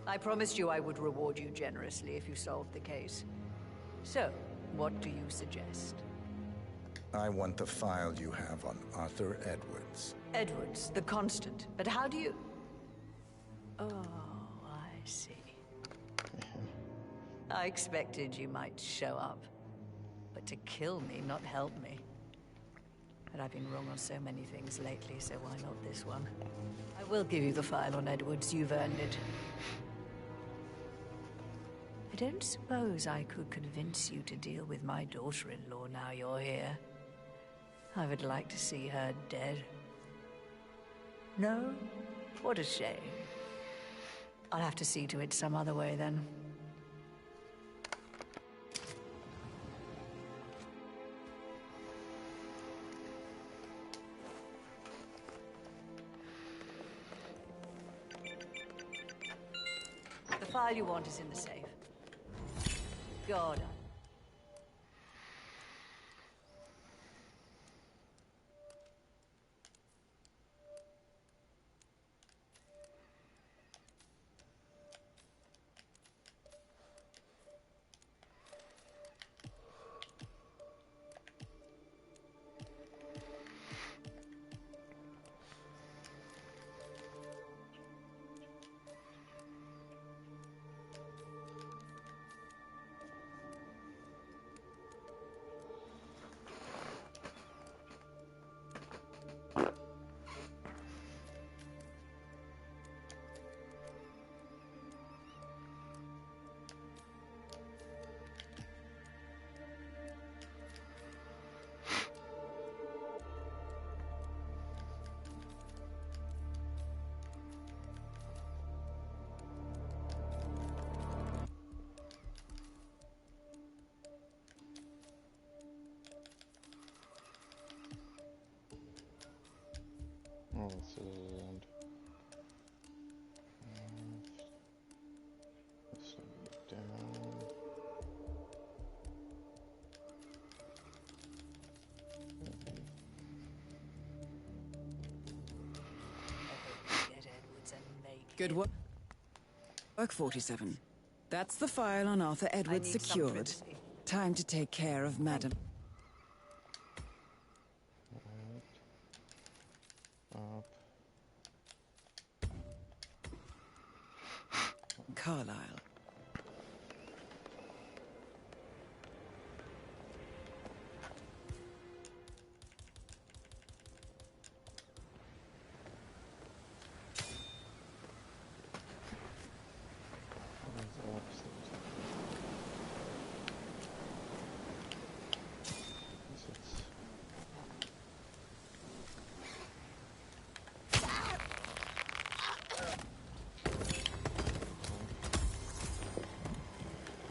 Speaker 10: I promised you I would reward you generously if you solved the case. So, what do you suggest?
Speaker 2: I want the file you have on Arthur Edwards.
Speaker 10: Edwards, the Constant. But how do you... Oh, I see. I expected you might show up. But to kill me, not help me. But I've been wrong on so many things lately, so why not this one? I will give you the file on Edwards. You've earned it. I don't suppose I could convince you to deal with my daughter-in-law now you're here. I would like to see her dead. No? What a shame. I'll have to see to it some other way then. The file you want is in the safe. God.
Speaker 3: And this will be down.
Speaker 6: Good work. Work 47. That's the file on Arthur Edwards secured. Time to take care of Madam.
Speaker 3: Up.
Speaker 6: Carlisle.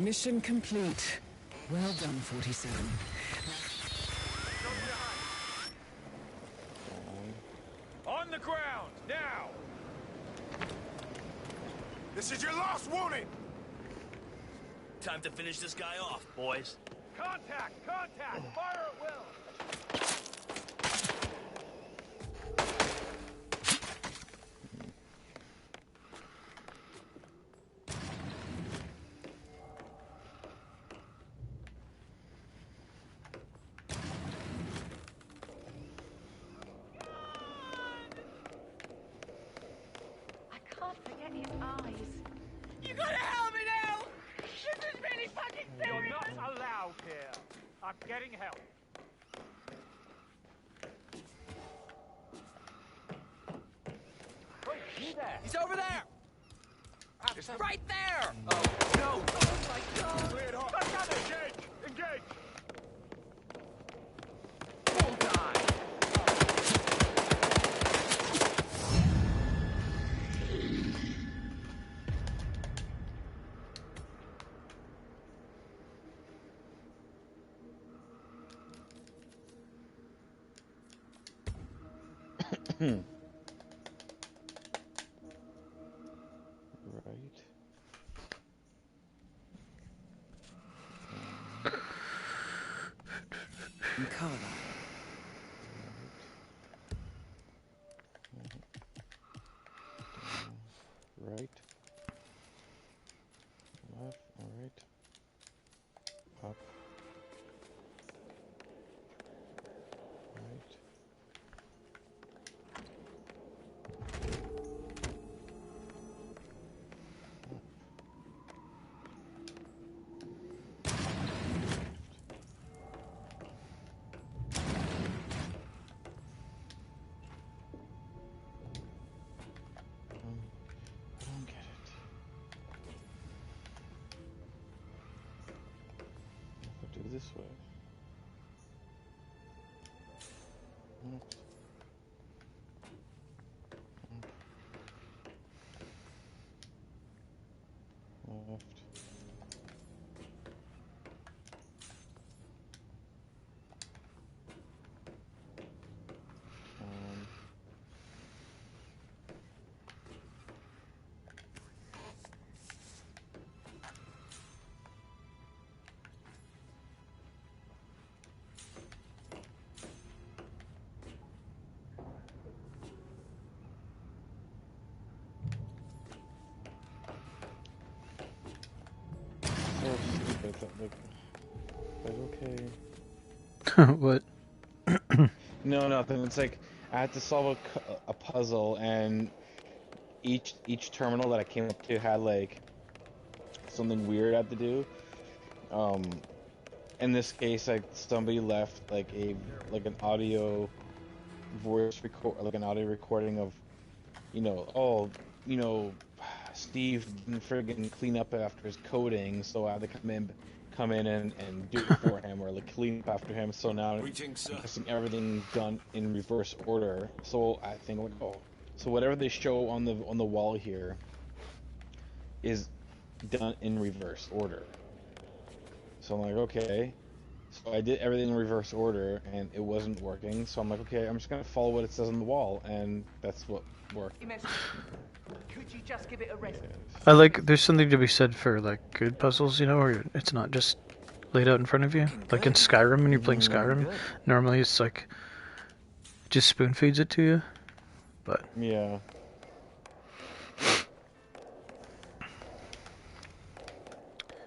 Speaker 6: Mission complete. Well done, 47.
Speaker 13: On the ground, now!
Speaker 1: This is your last warning!
Speaker 5: Time to finish this guy off, boys.
Speaker 8: Contact! Contact! Fire at will!
Speaker 15: You gotta help me now! This is really fucking serious!
Speaker 8: You're not allowed here. I'm getting help. Wait, you there?
Speaker 22: He's over there!
Speaker 8: It's
Speaker 22: right there!
Speaker 8: Oh, no! Oh my God! Cleared off. Engage! Engage!
Speaker 22: Full time!
Speaker 6: Carla.
Speaker 3: Right. Left. All right. Up. Right. I don't get it. I'll do this way. Left. Left. So stupid that okay.
Speaker 4: What?
Speaker 3: No, nothing. It's like I had to solve a puzzle, and each terminal that I came up to had like something weird I had to do. In this case, like somebody left like an audio voice record, like an audio recording of, Steve didn't friggin' clean up after his coding, so I had to come in and do it for him, or like clean up after him. So now I'm guessing everything done in reverse order. So I think like, oh, so whatever they show on the wall here is done in reverse order. So I'm like, okay. So I did everything in reverse order, and it wasn't working. So I'm like, okay, I'm just gonna follow what it says on the wall, and that's what worked.
Speaker 14: Could you just give it a rest?
Speaker 4: I like, there's something to be said for like good puzzles, where it's not just laid out in front of you. Like in Skyrim, when you're playing Skyrim, normally it's like just spoon feeds it to you. But
Speaker 3: yeah.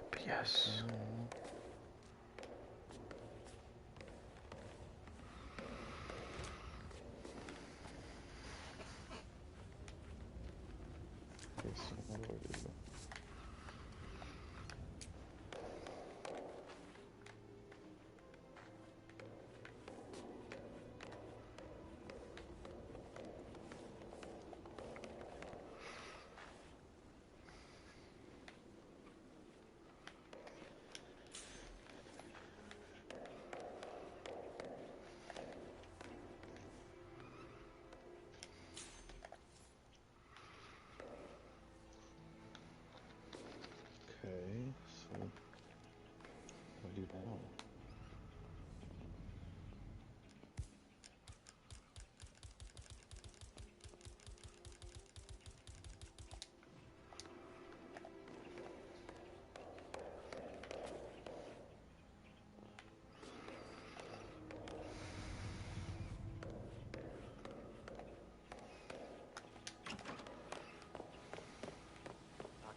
Speaker 4: But yes.
Speaker 3: Okay, so what do I do? Okay, so what do I do now?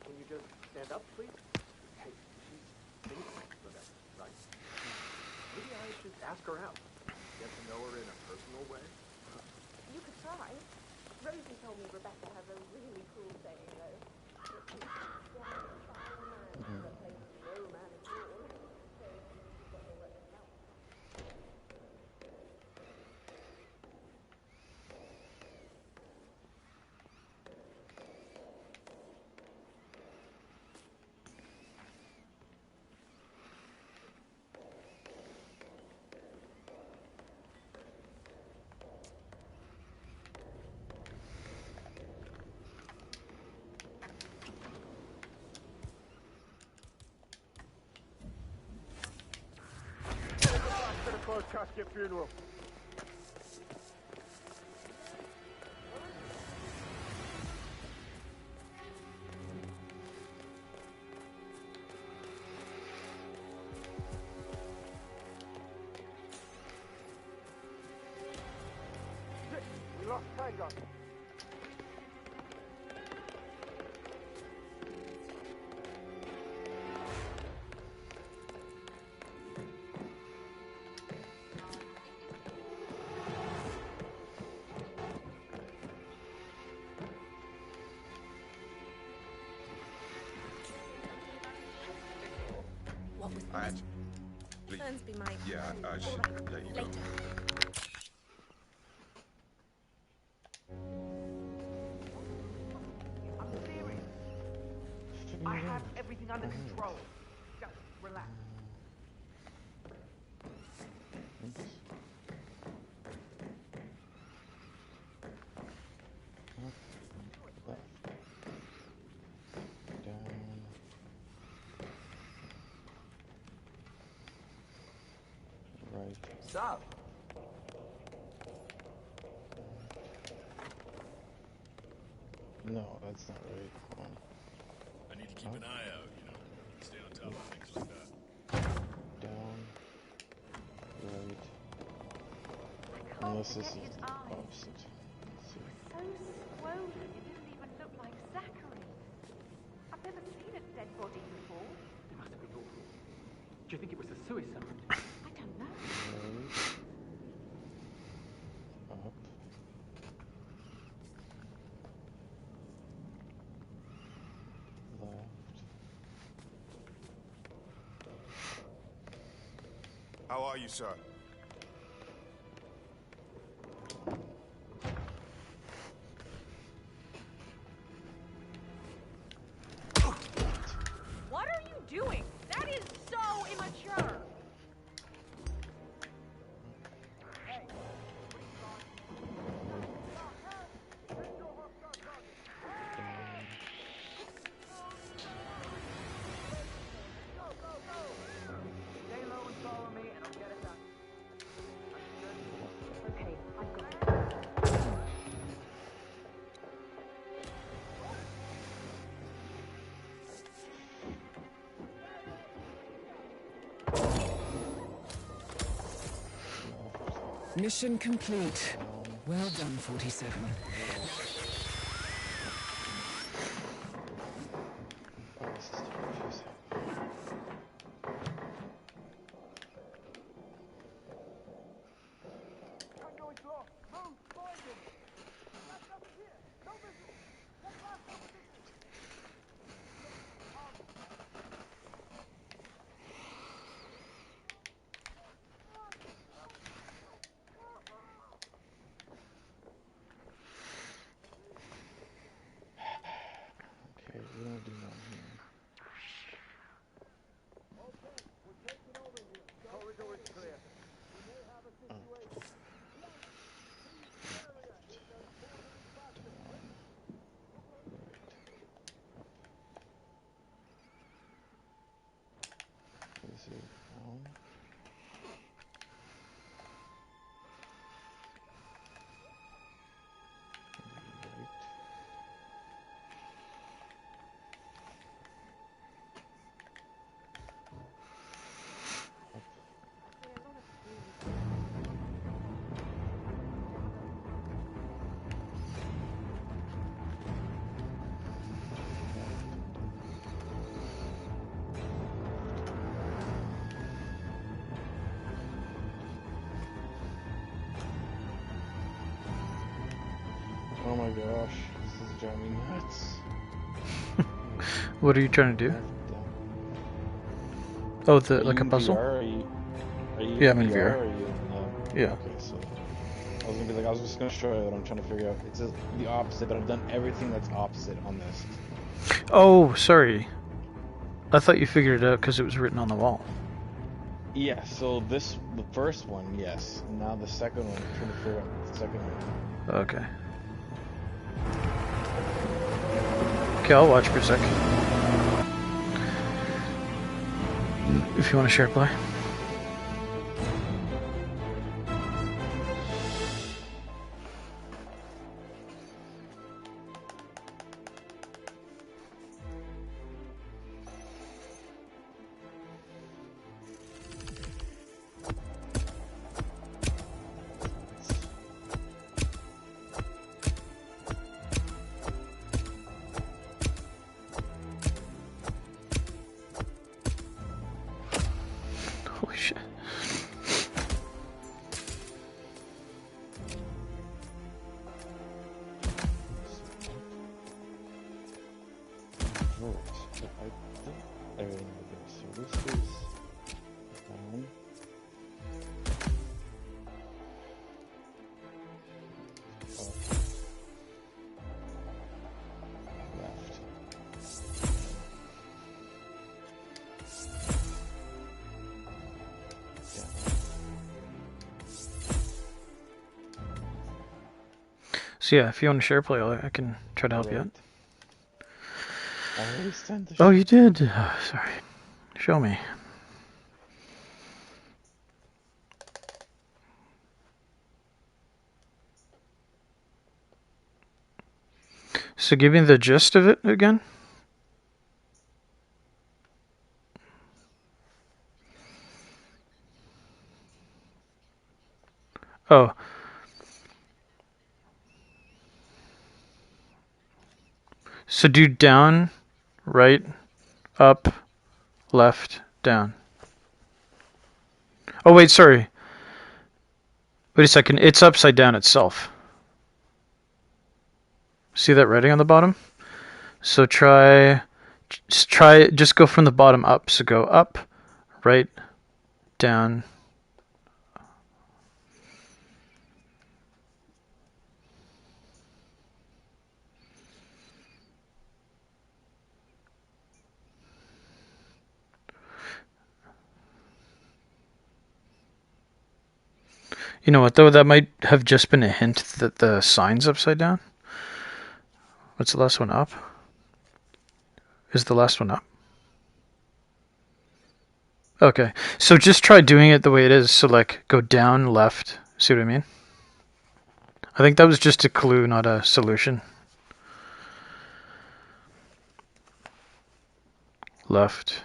Speaker 14: Can you just stand up, please? Hey, she thinks whatever, right? Maybe I should ask her out. Get to know her in a personal way.
Speaker 17: You could try. Rosie told me Rebecca has a really cool saying, though.
Speaker 14: Close casket funeral. Tango.
Speaker 17: What was
Speaker 11: Actually,
Speaker 17: Fernsby might.
Speaker 11: yeah, I should let you go.
Speaker 17: Later.
Speaker 14: I'm serious. I have everything under control. Just relax. What's up?
Speaker 3: No, that's not right. Hold on.
Speaker 13: I need to keep an eye out, you know. Stay on top of things like that.
Speaker 3: Down. Right. Unless this is opposite. Let's see.
Speaker 15: So swollen, it didn't even look like Zachary. I've never seen a dead body before.
Speaker 14: It must have been awful. Do you think it was a suicide?
Speaker 15: I don't know.
Speaker 3: Right. Up. Left.
Speaker 1: How are you, sir?
Speaker 15: What are you doing? That is so immature.
Speaker 14: Stay low and follow me, and I'll get it done.
Speaker 15: Okay, I've got it.
Speaker 6: Mission complete. Well done, 47.
Speaker 14: Tango is lost. Move, find him. That's up here. No visual. One last opportunity.
Speaker 3: Okay, we don't do that here.
Speaker 14: Corridor is clear.
Speaker 3: This is down. Right. Oh my gosh, this is driving me nuts.
Speaker 4: What are you trying to do? Oh, like a puzzle?
Speaker 3: Are you
Speaker 4: Yeah, I'm in VR.
Speaker 3: Or are you in,
Speaker 4: Yeah.
Speaker 3: Okay, so I was gonna be like, I was just gonna show you what I'm trying to figure out. It's just the opposite, but I've done everything that's opposite on this.
Speaker 4: Oh, sorry. I thought you figured it out because it was written on the wall.
Speaker 3: Yeah, so the first one, yes. Now the second one, I'm trying to figure out the second one.
Speaker 4: Okay. Okay, I'll watch for a sec. If you want to share play.
Speaker 3: everything right there. So this is down.
Speaker 4: So yeah, if you want to share play, I can try to help you out.
Speaker 3: I already sent the
Speaker 4: Oh, you did? Oh, sorry. Show me. So give me the gist of it again. Oh. So do down, right, up, left, down. Oh, wait, sorry. Wait a second. It's upside down itself. See that writing on the bottom? So just go from the bottom up. So go up, right, down. You know what, though? That might have just been a hint that the sign's upside down. What's the last one up? Is the last one up? Okay, so just try doing it the way it is. So, like, go down, left. See what I mean? I think that was just a clue, not a solution. Left.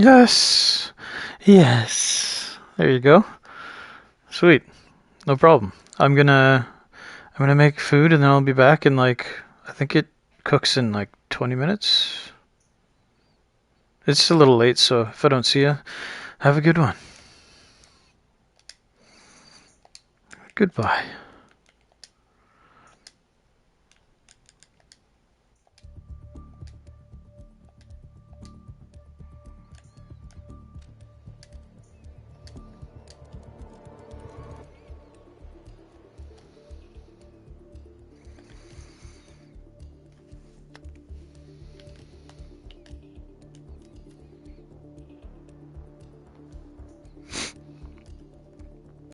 Speaker 4: Yes. Yes. There you go. Sweet. No problem. I'm gonna make food and then I'll be back in like, I think it cooks in like 20 minutes. It's a little late, so if I don't see you, have a good one. Goodbye.